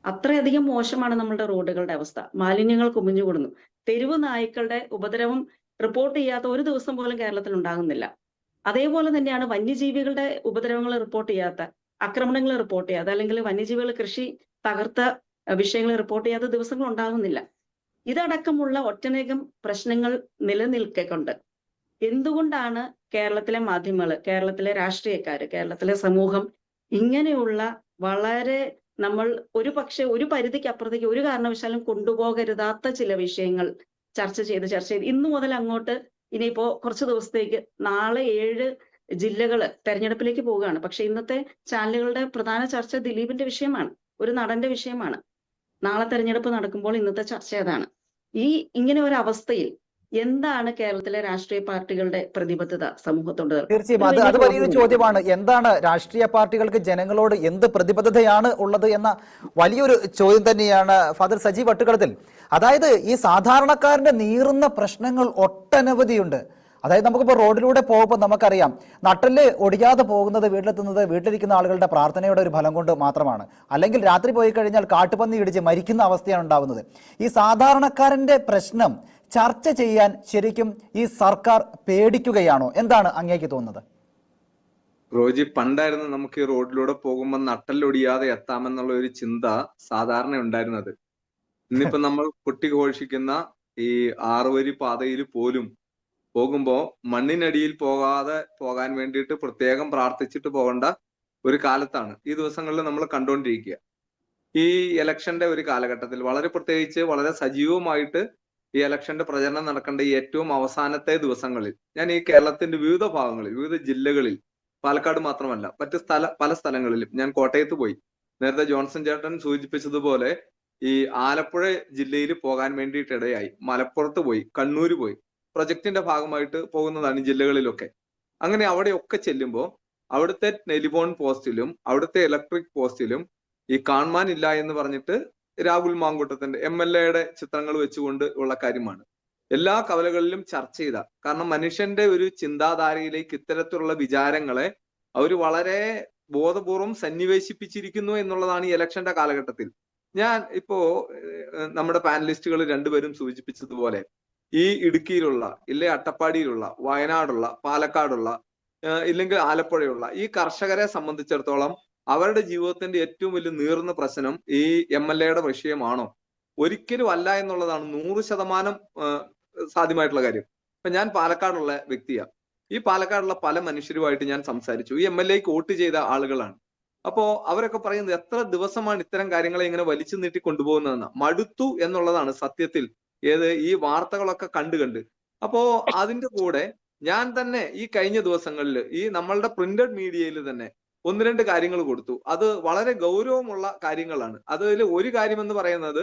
അത്രയധികം മോശമാണ് നമ്മളുടെ റോഡുകളുടെ അവസ്ഥ. മാലിന്യങ്ങൾ കുമിഞ്ഞുകൂടുന്നു. തെരുവ് നായ്ക്കളുടെ ഉപദ്രവം റിപ്പോർട്ട് ചെയ്യാത്ത ഒരു ദിവസം പോലും കേരളത്തിൽ ഉണ്ടാകുന്നില്ല. അതേപോലെ തന്നെയാണ് വന്യജീവികളുടെ ഉപദ്രവങ്ങൾ റിപ്പോർട്ട് ചെയ്യാത്ത, ആക്രമണങ്ങൾ റിപ്പോർട്ട് ചെയ്യാത്ത, അല്ലെങ്കിൽ വന്യജീവികൾ കൃഷി തകർത്ത വിഷയങ്ങൾ റിപ്പോർട്ട് ചെയ്യാത്ത ദിവസങ്ങൾ ഉണ്ടാകുന്നില്ല. ഇതടക്കമുള്ള ഒട്ടനേകം പ്രശ്നങ്ങൾ നിലനിൽക്കൊണ്ട് എന്തുകൊണ്ടാണ് കേരളത്തിലെ മാധ്യമങ്ങൾ, കേരളത്തിലെ രാഷ്ട്രീയക്കാര്, കേരളത്തിലെ സമൂഹം ഇങ്ങനെയുള്ള വളരെ നമ്മൾ ഒരു പക്ഷെ ഒരു പരിധിക്ക് അപ്പുറത്തേക്ക് ഒരു കാരണവശാലും കൊണ്ടുപോകരുതാത്ത ചില വിഷയങ്ങൾ ചർച്ച ചെയ്ത് ഇന്നു മുതൽ അങ്ങോട്ട് ഇനിയിപ്പോ കുറച്ച് ദിവസത്തേക്ക് നാളെ 7 ജില്ലകള് തെരഞ്ഞെടുപ്പിലേക്ക് പോവുകയാണ്. പക്ഷെ ഇന്നത്തെ ചാനലുകളുടെ പ്രധാന ചർച്ച ദിലീപിന്റെ വിഷയമാണ്, ഒരു നടന്റെ വിഷയമാണ്. നാളെ തെരഞ്ഞെടുപ്പ് നടക്കുമ്പോൾ ഇന്നത്തെ ചർച്ച അതാണ്. ഇങ്ങനെ ഒരു അവസ്ഥയിൽ എന്താണ് കേരളത്തിലെ രാഷ്ട്രീയ പാർട്ടികളുടെ പ്രതിബദ്ധത സമൂഹത്തോട്? തീർച്ചയായും അത് വലിയൊരു ചോദ്യമാണ്. എന്താണ് രാഷ്ട്രീയ പാർട്ടികൾക്ക് ജനങ്ങളോട് എന്ത് പ്രതിബദ്ധതയാണ് ഉള്ളത് എന്ന വലിയൊരു ചോദ്യം തന്നെയാണ് ഫാദർ സജീവ് വട്ടുകളത്തിൽ. അതായത് ഈ സാധാരണക്കാരന്റെ നീറുന്ന പ്രശ്നങ്ങൾ ഒട്ടനവധിയുണ്ട്. അതായത് നമുക്കിപ്പോൾ റോഡിലൂടെ പോകുമ്പോൾ നമുക്കറിയാം, നട്ടല് ഒടിയാതെ പോകുന്നത് വീട്ടിലെത്തുന്നത് വീട്ടിലിരിക്കുന്ന ആളുകളുടെ പ്രാർത്ഥനയുടെ ഒരു ഫലം കൊണ്ട് മാത്രമാണ്. അല്ലെങ്കിൽ രാത്രി പോയി കഴിഞ്ഞാൽ കാട്ടുപന്നി ഇടിച്ച് മരിക്കുന്ന അവസ്ഥയാണ് ഉണ്ടാവുന്നത്. ഈ സാധാരണക്കാരന്റെ പ്രശ്നം ചർച്ച ചെയ്യാൻ ശരിക്കും ഈ സർക്കാർ പേടിക്കുകയാണോ? എന്താണ് അങ്ങേക്ക് തോന്നുന്നത്? റോജി, പണ്ടായിരുന്നു നമുക്ക് ഈ റോഡിലൂടെ പോകുമ്പോൾ നട്ടല്ലൊടിയാതെ എത്താമെന്നുള്ള ഒരു ചിന്ത സാധാരണ ഉണ്ടായിരുന്നത്. ഇന്നിപ്പോ നമ്മൾ കൊട്ടിഘോഷിക്കുന്ന ഈ 6 വരി പാതയിൽ പോലും പോകുമ്പോ മണ്ണിനടിയിൽ പോകാൻ വേണ്ടിയിട്ട് പ്രത്യേകം പ്രാർത്ഥിച്ചിട്ട് പോകേണ്ട ഒരു കാലത്താണ് ഈ ദിവസങ്ങളിൽ നമ്മൾ കണ്ടുകൊണ്ടിരിക്കുക. ഈ ഇലക്ഷന്റെ ഒരു കാലഘട്ടത്തിൽ പ്രത്യേകിച്ച് വളരെ സജീവമായിട്ട് ഈ ഇലക്ഷന്റെ പ്രചരണം നടക്കേണ്ട ഈ ഏറ്റവും അവസാനത്തെ ദിവസങ്ങളിൽ ഞാൻ ഈ കേരളത്തിന്റെ വിവിധ ഭാഗങ്ങളിൽ, വിവിധ ജില്ലകളിൽ, പാലക്കാട് മാത്രമല്ല മറ്റ് പല സ്ഥലങ്ങളിലും ഞാൻ കോട്ടയത്ത് പോയി. നേരത്തെ ജോൺസൺ ചേട്ടൻ സൂചിപ്പിച്ചതുപോലെ ഈ ആലപ്പുഴ ജില്ലയിൽ പോകാൻ വേണ്ടിയിട്ട് ഇടയായി. മലപ്പുറത്ത് പോയി, കണ്ണൂര് പോയി, പ്രൊജക്ടിന്റെ ഭാഗമായിട്ട് പോകുന്നതാണ് ജില്ലകളിലൊക്കെ. അങ്ങനെ അവിടെയൊക്കെ ചെല്ലുമ്പോൾ അവിടുത്തെ ടെലിഫോൺ പോസ്റ്റിലും അവിടുത്തെ ഇലക്ട്രിക് പോസ്റ്റിലും ഈ കാണാനില്ല എന്ന് പറഞ്ഞിട്ട് രാഹുൽ മാങ്കൂട്ടത്തിന്റെ MLA ചിത്രങ്ങൾ വെച്ചുകൊണ്ട് ഉള്ള കാര്യമാണ്. എല്ലാ കവലകളിലും ചർച്ച ചെയ്ത, കാരണം മനുഷ്യന്റെ ഒരു ചിന്താധാരയിലേക്ക് ഇത്തരത്തിലുള്ള വിചാരങ്ങളെ അവർ വളരെ ബോധപൂർവം സന്നിവേശിപ്പിച്ചിരിക്കുന്നു എന്നുള്ളതാണ് ഈ ഇലക്ഷന്റെ കാലഘട്ടത്തിൽ. ഞാൻ ഇപ്പോ നമ്മുടെ പാനലിസ്റ്റുകൾ രണ്ടുപേരും സൂചിപ്പിച്ചതുപോലെ ഈ ഇടുക്കിയിലുള്ള, ഇല്ലേ അട്ടപ്പാടിയിലുള്ള, വയനാടുള്ള, പാലക്കാടുള്ള, ഇല്ലെങ്കിൽ ആലപ്പുഴയുള്ള ഈ കർഷകരെ സംബന്ധിച്ചിടത്തോളം അവരുടെ ജീവിതത്തിന്റെ ഏറ്റവും വലിയ നീറുന്ന പ്രശ്നം ഈ MLA വിഷയമാണോ? ഒരിക്കലും അല്ല എന്നുള്ളതാണ് 100% സാധ്യമായിട്ടുള്ള കാര്യം. ഇപ്പൊ ഞാൻ പാലക്കാടുള്ള വ്യക്തിയാണ്. ഈ പാലക്കാടുള്ള പല മനുഷ്യരുമായിട്ട് ഞാൻ സംസാരിച്ചു. ഈ MLAക്ക് വോട്ട് ചെയ്ത ആളുകളാണ്. അപ്പോ അവരൊക്കെ പറയുന്നത് എത്ര ദിവസമാണ് ഇത്തരം കാര്യങ്ങളെ ഇങ്ങനെ വലിച്ചു നീട്ടി കൊണ്ടുപോകുന്നതെന്ന് മടുത്തു എന്നുള്ളതാണ് സത്യത്തിൽ. ഈ വാർത്തകളൊക്കെ കണ്ട് അപ്പോ അതിന്റെ കൂടെ ഞാൻ തന്നെ ഈ കഴിഞ്ഞ ദിവസങ്ങളിൽ ഈ നമ്മളുടെ പ്രിന്റഡ് മീഡിയയിൽ തന്നെ 1-2 കാര്യങ്ങൾ കൊടുത്തു. അത് വളരെ ഗൗരവമുള്ള കാര്യങ്ങളാണ്. അതിൽ ഒരു കാര്യം എന്ന് പറയുന്നത്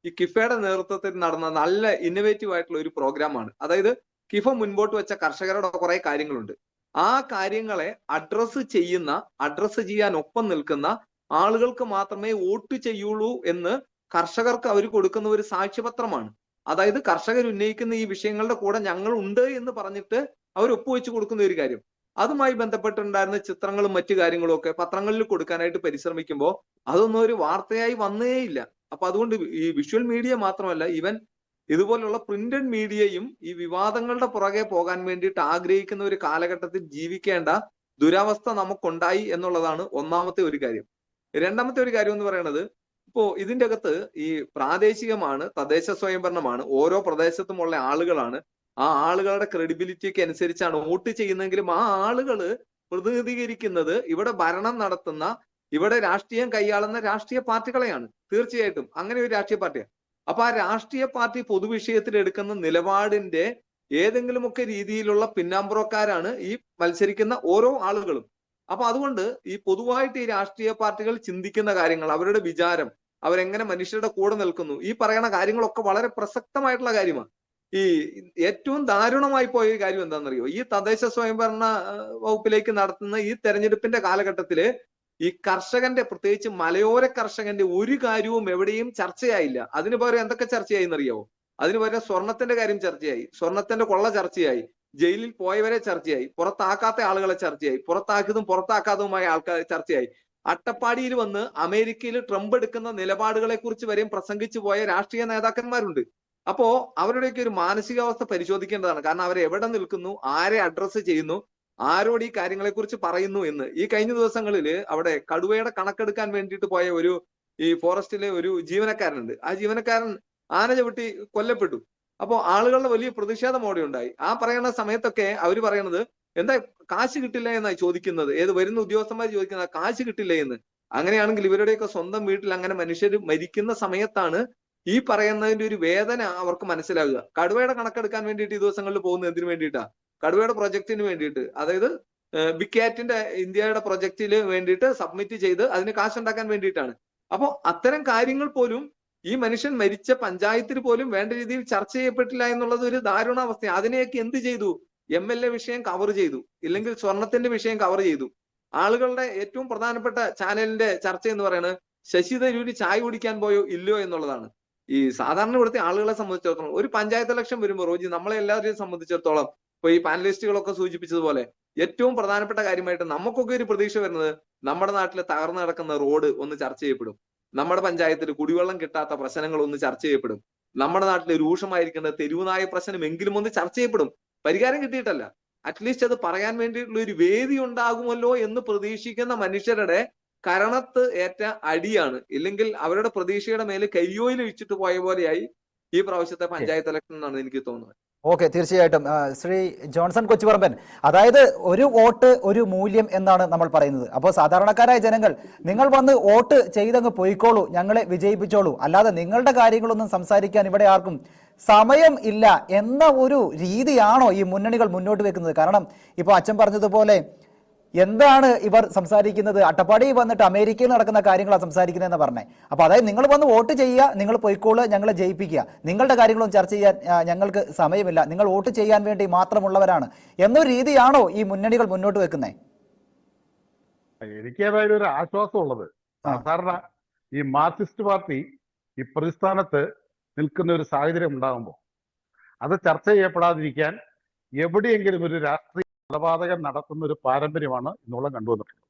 ഈ കിഫയുടെ നേതൃത്വത്തിൽ നടന്ന നല്ല ഇന്നോവേറ്റീവ് ആയിട്ടുള്ള ഒരു പ്രോഗ്രാമാണ്. അതായത് കിഫ മുൻപോട്ട് വെച്ച കർഷകരുടെ കുറെ കാര്യങ്ങളുണ്ട്. ആ കാര്യങ്ങളെ അഡ്രസ്സ് ചെയ്യാൻ ഒപ്പം നിൽക്കുന്ന ആളുകൾക്ക് മാത്രമേ വോട്ട് ചെയ്യുള്ളൂ എന്ന് കർഷകർക്ക് അവർ കൊടുക്കുന്ന ഒരു സാക്ഷ്യപത്രമാണ്. അതായത് കർഷകർ ഉന്നയിക്കുന്ന ഈ വിഷയങ്ങളുടെ കൂടെ ഞങ്ങൾ ഉണ്ട് എന്ന് പറഞ്ഞിട്ട് അവർ ഒപ്പുവെച്ച് കൊടുക്കുന്ന ഒരു കാര്യം. അതുമായി ബന്ധപ്പെട്ടുണ്ടായിരുന്ന ചിത്രങ്ങളും മറ്റു കാര്യങ്ങളും ഒക്കെ പത്രങ്ങളിൽ കൊടുക്കാനായിട്ട് പരിശ്രമിക്കുമ്പോൾ അതൊന്നും ഒരു വാർത്തയായി വന്നേയില്ല. അപ്പൊ അതുകൊണ്ട് ഈ വിഷ്വൽ മീഡിയ മാത്രമല്ല, ഈവൻ ഇതുപോലുള്ള പ്രിന്റഡ് മീഡിയയും ഈ വിവാദങ്ങളുടെ പുറകെ പോകാൻ വേണ്ടിയിട്ട് ആഗ്രഹിക്കുന്ന ഒരു കാലഘട്ടത്തിൽ ജീവിക്കേണ്ട ദുരവസ്ഥ നമുക്കുണ്ടായി എന്നുള്ളതാണ് ഒന്നാമത്തെ ഒരു കാര്യം. രണ്ടാമത്തെ ഒരു കാര്യം എന്ന് പറയുന്നത്, ഇപ്പോ ഇതിന്റെ അകത്ത് ഈ പ്രാദേശികമാണ്, തദ്ദേശ സ്വയംഭരണമാണ്, ഓരോ പ്രദേശത്തുമുള്ള ആളുകളാണ്. ആ ആളുകളുടെ ക്രെഡിബിലിറ്റിക്ക് അനുസരിച്ചാണ് വോട്ട് ചെയ്യുന്നതെങ്കിലും ആ ആളുകള് പ്രതിനിധീകരിക്കുന്നത് ഇവിടെ ഭരണം നടത്തുന്ന, ഇവിടെ രാഷ്ട്രീയം കൈയാളുന്ന രാഷ്ട്രീയ പാർട്ടികളെയാണ്. തീർച്ചയായിട്ടും അങ്ങനെ ഒരു രാഷ്ട്രീയ പാർട്ടിയാണ്. അപ്പൊ ആ രാഷ്ട്രീയ പാർട്ടി പൊതുവിഷയത്തിൽ എടുക്കുന്ന നിലപാടിന്റെ ഏതെങ്കിലുമൊക്കെ രീതിയിലുള്ള പിന്നാമ്പുറക്കാരാണ് ഈ മത്സരിക്കുന്ന ഓരോ ആളുകളും. അപ്പൊ അതുകൊണ്ട് ഈ പൊതുവായിട്ട് ഈ രാഷ്ട്രീയ പാർട്ടികൾ ചിന്തിക്കുന്ന കാര്യങ്ങൾ, അവരുടെ വിചാരം, അവരെങ്ങനെ മനുഷ്യരുടെ കൂടെ നിൽക്കുന്നു, ഈ പറയുന്ന കാര്യങ്ങളൊക്കെ വളരെ പ്രസക്തമായിട്ടുള്ള കാര്യമാണ്. ഈ ഏറ്റവും ദാരുണമായി പോയ കാര്യം എന്താണെന്നറിയോ? ഈ തദ്ദേശ സ്വയംഭരണ വകുപ്പിലേക്ക് നടത്തുന്ന ഈ തെരഞ്ഞെടുപ്പിന്റെ കാലഘട്ടത്തില് ഈ കർഷകന്റെ, പ്രത്യേകിച്ച് മലയോര കർഷകന്റെ ഒരു കാര്യവും എവിടെയും ചർച്ചയായില്ല. അതിനു പകരം എന്തൊക്കെ ചർച്ചയായി എന്നറിയാവോ? അതിനു പകരം സ്വർണത്തിന്റെ കാര്യം ചർച്ചയായി, സ്വർണത്തിന്റെ കൊള്ള ചർച്ചയായി, ജയിലിൽ പോയവരെ ചർച്ചയായി, പുറത്താക്കാത്ത ആളുകളെ ചർച്ചയായി, പുറത്താക്കിയതും പുറത്താക്കാത്തതുമായ ആൾക്കാർ ചർച്ചയായി. അട്ടപ്പാടിയിൽ വന്ന് അമേരിക്കയിൽ ട്രംപ് എടുക്കുന്ന നിലപാടുകളെ കുറിച്ച് വരെയും പ്രസംഗിച്ചു പോയ രാഷ്ട്രീയ നേതാക്കന്മാരുണ്ട്. അപ്പോ അവരുടെയൊക്കെ ഒരു മാനസികാവസ്ഥ പരിശോധിക്കേണ്ടതാണ്. കാരണം അവർ എവിടെ നിൽക്കുന്നു, ആരെ അഡ്രസ്സ് ചെയ്യുന്നു, ആരോട് ഈ കാര്യങ്ങളെ കുറിച്ച് പറയുന്നു എന്ന്. ഈ കഴിഞ്ഞ ദിവസങ്ങളിൽ അവിടെ കടുവയുടെ കണക്കെടുക്കാൻ വേണ്ടിയിട്ട് പോയ ഒരു ഈ ഫോറസ്റ്റിലെ ഒരു ജീവനക്കാരനുണ്ട്. ആ ജീവനക്കാരൻ ആന ചവിട്ടി കൊല്ലപ്പെട്ടു. അപ്പോൾ ആളുകളുടെ വലിയ പ്രതിഷേധം അവിടെ ഉണ്ടായി. ആ പറയുന്ന സമയത്തൊക്കെ അവർ പറയണത് എന്താ കാശ് കിട്ടില്ല എന്നായി ചോദിക്കുന്നത്. ഏത് വരുന്ന ഉദ്യോഗസ്ഥന്മാർ ചോദിക്കുന്നത് കാശ് കിട്ടില്ല എന്ന്. അങ്ങനെയാണെങ്കിൽ ഇവരുടെയൊക്കെ സ്വന്തം വീട്ടിൽ അങ്ങനെ മനുഷ്യർ മരിക്കുന്ന സമയത്താണ് ഈ പറയുന്നതിന്റെ ഒരു വേദന അവർക്ക് മനസ്സിലാകുക. കടുവയുടെ കണക്കെടുക്കാൻ വേണ്ടിയിട്ട് ഈ ദിവസങ്ങളിൽ പോകുന്നത് എന്തിനു വേണ്ടിയിട്ടാ? കടുവയുടെ പ്രൊജക്ടിന് വേണ്ടിയിട്ട്, അതായത് ബിഗ് കാറ്റിന്റെ ഇന്ത്യയുടെ പ്രൊജക്റ്റിന് വേണ്ടിയിട്ട് സബ്മിറ്റ് ചെയ്ത് അതിന് കാശുണ്ടാക്കാൻ വേണ്ടിയിട്ടാണ്. അപ്പോൾ അത്തരം കാര്യങ്ങൾ പോലും ഈ മനുഷ്യൻ മരിച്ച പഞ്ചായത്തിൽ പോലും വേണ്ട രീതിയിൽ ചർച്ച ചെയ്യപ്പെട്ടില്ല എന്നുള്ളത് ഒരു ദാരുണാവസ്ഥയാണ്. അതിനെയൊക്കെ എന്ത് ചെയ്തു? MLA വിഷയം കവർ ചെയ്തു, ഇല്ലെങ്കിൽ സ്വർണത്തിന്റെ വിഷയം കവർ ചെയ്തു. ആളുകളുടെ ഏറ്റവും പ്രധാനപ്പെട്ട ചാനലിന്റെ ചർച്ച എന്ന് പറയുന്നത് ശശി തരൂര് ചായ കുടിക്കാൻ പോയോ ഇല്ലയോ എന്നുള്ളതാണ്. ഈ സാധാരണ ഇവിടുത്തെ ആളുകളെ സംബന്ധിച്ചിടത്തോളം ഒരു പഞ്ചായത്ത് ഇലക്ഷൻ വരുമ്പോൾ റോജി, നമ്മളെ എല്ലാവരെയും സംബന്ധിച്ചിടത്തോളം ഇപ്പൊ ഈ പാനലിസ്റ്റുകളൊക്കെ സൂചിപ്പിച്ചതുപോലെ ഏറ്റവും പ്രധാനപ്പെട്ട കാര്യമായിട്ട് നമുക്കൊക്കെ ഒരു പ്രതീക്ഷ വരുന്നത് നമ്മുടെ നാട്ടിൽ തകർന്നു കിടക്കുന്ന റോഡ് ഒന്ന് ചർച്ച ചെയ്യപ്പെടും, നമ്മുടെ പഞ്ചായത്തിൽ കുടിവെള്ളം കിട്ടാത്ത പ്രശ്നങ്ങൾ ഒന്ന് ചർച്ച ചെയ്യപ്പെടും, നമ്മുടെ നാട്ടിൽ രൂക്ഷമായിരിക്കുന്ന തെരുവുനായ പ്രശ്നം എങ്കിലും ഒന്ന് ചർച്ച ചെയ്യപ്പെടും. പരിഹാരം കിട്ടിയിട്ടല്ല, അറ്റ്ലീസ്റ്റ് അത് പറയാൻ വേണ്ടിയിട്ടുള്ള ഒരു വേദി ഉണ്ടാകുമല്ലോ എന്ന് പ്രതീക്ഷിക്കുന്ന മനുഷ്യരുടെ കരണത്ത് ഏറ്റ അടിയാണ്. ഇല്ലെങ്കിൽ അവരുടെ പ്രതീക്ഷയുടെ മേലെ കരിയോയിൽ വെച്ചിട്ട് പോയ പോലെയായി ഈ പ്രാവശ്യത്തെ പഞ്ചായത്ത് ഇലക്ഷൻ എന്നാണ് എനിക്ക് തോന്നുന്നത്. ഓക്കെ, തീർച്ചയായിട്ടും. ശ്രീ ജോൺസൺ കൊച്ചുപറമ്പൻ, അതായത് ഒരു വോട്ട് ഒരു മൂല്യം എന്നാണ് നമ്മൾ പറയുന്നത്. അപ്പോൾ സാധാരണക്കാരായ ജനങ്ങൾ നിങ്ങൾ വന്ന് വോട്ട് ചെയ്തങ്ങ് പോയിക്കോളൂ, ഞങ്ങളെ വിജയിപ്പിച്ചോളൂ, അല്ലാതെ നിങ്ങളുടെ കാര്യങ്ങളൊന്നും സംസാരിക്കാൻ ഇവിടെ ആർക്കും സമയം ഇല്ല എന്ന ഒരു രീതിയാണോ ഈ മുന്നണികൾ മുന്നോട്ട് വെക്കുന്നത്? കാരണം ഇപ്പോൾ അച്ഛൻ പറഞ്ഞതുപോലെ എന്താണ് ഇവർ സംസാരിക്കുന്നത്? അട്ടപ്പാടി വന്നിട്ട് അമേരിക്കയിൽ നടക്കുന്ന കാര്യങ്ങളാണ് സംസാരിക്കുന്നതെന്ന് പറഞ്ഞേ. അപ്പോൾ അതായത് നിങ്ങൾ വന്ന് വോട്ട് ചെയ്യുക, നിങ്ങൾ പോയിക്കോളൂ, ഞങ്ങളെ ജയിപ്പിക്കുക, നിങ്ങളുടെ കാര്യങ്ങളൊന്നും ചർച്ച ചെയ്യാൻ ഞങ്ങൾക്ക് സമയമില്ല, നിങ്ങൾ വോട്ട് ചെയ്യാൻ വേണ്ടി മാത്രമുള്ളവരാണ് എന്നൊരു രീതിയാണോ ഈ മുന്നണികൾ മുന്നോട്ട് വെക്കുന്നത്? എനിക്ക് ഏതായാലും ഒരു ആശ്വാസമുള്ളത്, സാധാരണ ഈ മാർക്സിസ്റ്റ് പാർട്ടി ഈ പ്രതിസ്ഥാനത്ത് നിൽക്കുന്ന ഒരു സാഹചര്യം ഉണ്ടാകുമ്പോൾ അത് ചർച്ച ചെയ്യപ്പെടാതിരിക്കാൻ എവിടെയെങ്കിലും ഒരു രാഷ്ട്രീയ കൊലപാതകം നടത്തുന്ന ഒരു പാരമ്പര്യമാണ് ഇന്നോളം കണ്ടുവന്നിട്ടുള്ളത്.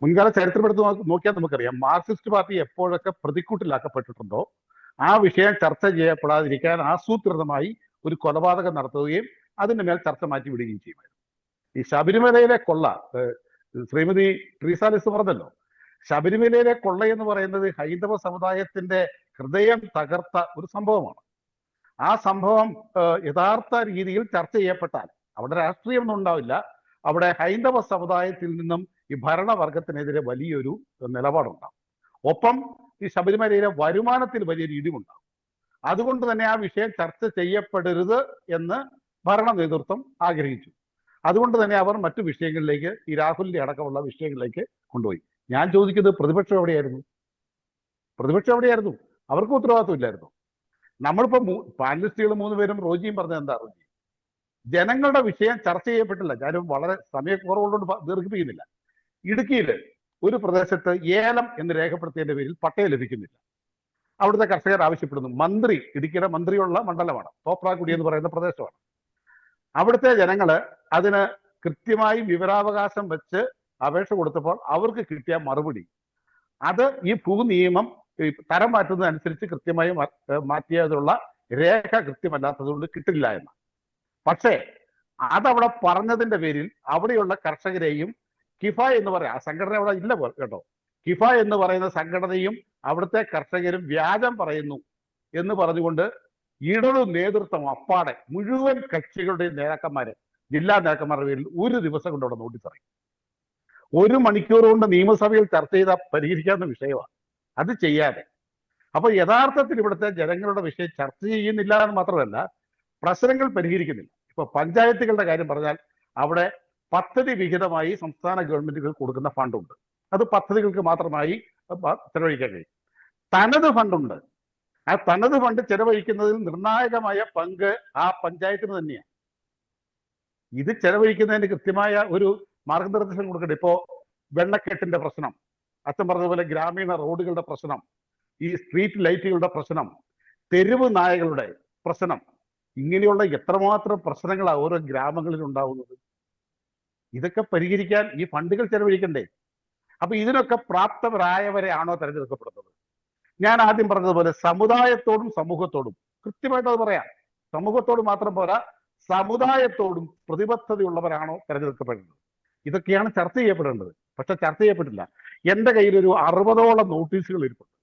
മുൻകാല ചരിത്രമെടുത്ത് നോക്കിയാൽ നമുക്കറിയാം, മാർക്സിസ്റ്റ് പാർട്ടി എപ്പോഴൊക്കെ പ്രതിക്കൂട്ടിലാക്കപ്പെട്ടിട്ടുണ്ടോ ആ വിഷയം ചർച്ച ചെയ്യപ്പെടാതിരിക്കാൻ ആസൂത്രിതമായി ഒരു കൊലപാതകം നടത്തുകയും അതിന്റെ മേൽ ചർച്ച മാറ്റി വിടുകയും ചെയ്യുമായിരുന്നു. ഈ ശബരിമലയിലെ കൊള്ള, ശ്രീമതി ട്രീസാലിസ് പറഞ്ഞല്ലോ, ശബരിമലയിലെ കൊള്ള എന്ന് പറയുന്നത് ഹൈന്ദവ സമുദായത്തിന്റെ ഹൃദയം തകർത്ത ഒരു സംഭവമാണ്. ആ സംഭവം യഥാർത്ഥ രീതിയിൽ ചർച്ച ചെയ്യപ്പെട്ടാൽ അവിടെ രാഷ്ട്രീയമൊന്നും ഉണ്ടാവില്ല, അവിടെ ഹൈന്ദവ സമുദായത്തിൽ നിന്നും ഈ ഭരണവർഗത്തിനെതിരെ വലിയൊരു നിലപാടുണ്ടാകും. ഒപ്പം ഈ ശബരിമലയിലെ വരുമാനത്തിൽ വലിയൊരു ഇടിവുണ്ടാകും. അതുകൊണ്ട് തന്നെ ആ വിഷയം ചർച്ച ചെയ്യപ്പെടരുത് എന്ന് ഭരണ നേതൃത്വം ആഗ്രഹിച്ചു. അതുകൊണ്ട് തന്നെ അവർ മറ്റു വിഷയങ്ങളിലേക്ക്, ഈ രാഹുലിന്റെ അടക്കമുള്ള വിഷയങ്ങളിലേക്ക് കൊണ്ടുപോയി. ഞാൻ ചോദിക്കുന്നത് പ്രതിപക്ഷം എവിടെയായിരുന്നു? പ്രതിപക്ഷം എവിടെയായിരുന്നു? അവർക്ക് ഉത്തരവാദിത്വം ഇല്ലായിരുന്നു. നമ്മളിപ്പോ പാനലിസ്റ്റുകൾ 3 പേരും റോജിയും പറഞ്ഞത് എന്താ? റോജി, ജനങ്ങളുടെ വിഷയം ചർച്ച ചെയ്യപ്പെട്ടില്ല. ഞാനും വളരെ സമയക്കുറവുകൊണ്ട് ദീർഘിപ്പിക്കുന്നില്ല. ഇടുക്കിയിൽ ഒരു പ്രദേശത്ത് ഏലം എന്ന് രേഖപ്പെടുത്തിയതിന്റെ പേരിൽ പട്ടയം ലഭിക്കുന്നില്ല. അവിടുത്തെ കർഷകർ ആവശ്യപ്പെടുന്നു. മന്ത്രി, ഇടുക്കിയുടെ മന്ത്രിയുള്ള മണ്ഡലമാണ്, തോപ്രാക്കുടി എന്ന് പറയുന്ന പ്രദേശമാണ്. അവിടുത്തെ ജനങ്ങള് അതിന് കൃത്യമായി വിവരാവകാശം വെച്ച് അപേക്ഷ കൊടുത്തപ്പോൾ അവർക്ക് കിട്ടിയ മറുപടി, അത് ഈ ഭൂനിയമം തരം മാറ്റുന്നതനുസരിച്ച് കൃത്യമായി മാറ്റിയതിനുള്ള രേഖ കൃത്യമല്ലാത്തതുകൊണ്ട് കിട്ടില്ല എന്ന്. പക്ഷേ അതവിടെ പറഞ്ഞതിന്റെ പേരിൽ അവിടെയുള്ള കർഷകരെയും കിഫ എന്ന് പറയാം, ആ സംഘടന അവിടെ ഇല്ല കേട്ടോ, കിഫ എന്ന് പറയുന്ന സംഘടനയും അവിടുത്തെ കർഷകരും വ്യാജം പറയുന്നു എന്ന് പറഞ്ഞുകൊണ്ട് ഇടതു നേതൃത്വം അപ്പാടെ മുഴുവൻ കക്ഷികളുടെയും നേതാക്കന്മാരെ, ജില്ലാ നേതാക്കന്മാരുടെ പേരിൽ ഒരു ദിവസം കൊണ്ട് അവിടെ നോട്ടീസ് ഇറങ്ങി. 1 മണിക്കൂർ കൊണ്ട് നിയമസഭയിൽ ചർച്ച ചെയ്താൽ പരിഹരിക്കാവുന്ന വിഷയമാണ്. അത് ചെയ്യാതെ അപ്പൊ യഥാർത്ഥത്തിൽ ഇവിടുത്തെ ജനങ്ങളുടെ വിഷയം ചർച്ച ചെയ്യുന്നില്ല എന്ന് മാത്രമല്ല, പ്രശ്നങ്ങൾ പരിഹരിക്കുന്നില്ല. ഇപ്പൊ പഞ്ചായത്തുകളുടെ കാര്യം പറഞ്ഞാൽ അവിടെ പദ്ധതി വിഹിതമായി സംസ്ഥാന ഗവൺമെന്റുകൾ കൊടുക്കുന്ന ഫണ്ടുണ്ട്, അത് പദ്ധതികൾക്ക് മാത്രമായി ചെലവഴിക്കാൻ കഴിയും. തനത് ഫണ്ടുണ്ട്, ആ തനത് ഫണ്ട് ചെലവഴിക്കുന്നതിൽ നിർണായകമായ പങ്ക് ആ പഞ്ചായത്തിന് തന്നെയാണ്. ഇത് ചെലവഴിക്കുന്നതിന് കൃത്യമായ ഒരു മാർഗനിർദ്ദേശം കൊടുക്കട്ടെ. ഇപ്പോ വെള്ളക്കെട്ടിന്റെ പ്രശ്നം, അച്ഛൻ പറഞ്ഞതുപോലെ ഗ്രാമീണ റോഡുകളുടെ പ്രശ്നം, ഈ സ്ട്രീറ്റ് ലൈറ്റുകളുടെ പ്രശ്നം, തെരുവ് നായകളുടെ പ്രശ്നം, ഇങ്ങനെയുള്ള എത്രമാത്രം പ്രശ്നങ്ങളാണ് ഓരോ ഗ്രാമങ്ങളിൽ ഉണ്ടാവുന്നത്. ഇതൊക്കെ പരിഹരിക്കാൻ ഈ ഫണ്ടുകൾ ചെലവഴിക്കണ്ടേ? അപ്പൊ ഇതിനൊക്കെ പ്രാപ്തരായവരെയാണോ തെരഞ്ഞെടുക്കപ്പെടുന്നത്? ഞാൻ ആദ്യം പറഞ്ഞതുപോലെ സമുദായത്തോടും സമൂഹത്തോടും കൃത്യമായിട്ട് അത് പറയാം. സമൂഹത്തോട് മാത്രം പോരാ, സമുദായത്തോടും പ്രതിബദ്ധതയുള്ളവരാണോ തെരഞ്ഞെടുക്കപ്പെടുന്നത്? ഇതൊക്കെയാണ് ചർച്ച ചെയ്യപ്പെടേണ്ടത്. പക്ഷെ ചർച്ച ചെയ്യപ്പെട്ടില്ല. എന്റെ കയ്യിൽ ഒരു 60ഓളം നോട്ടീസുകൾ ഇരിപ്പുണ്ട്.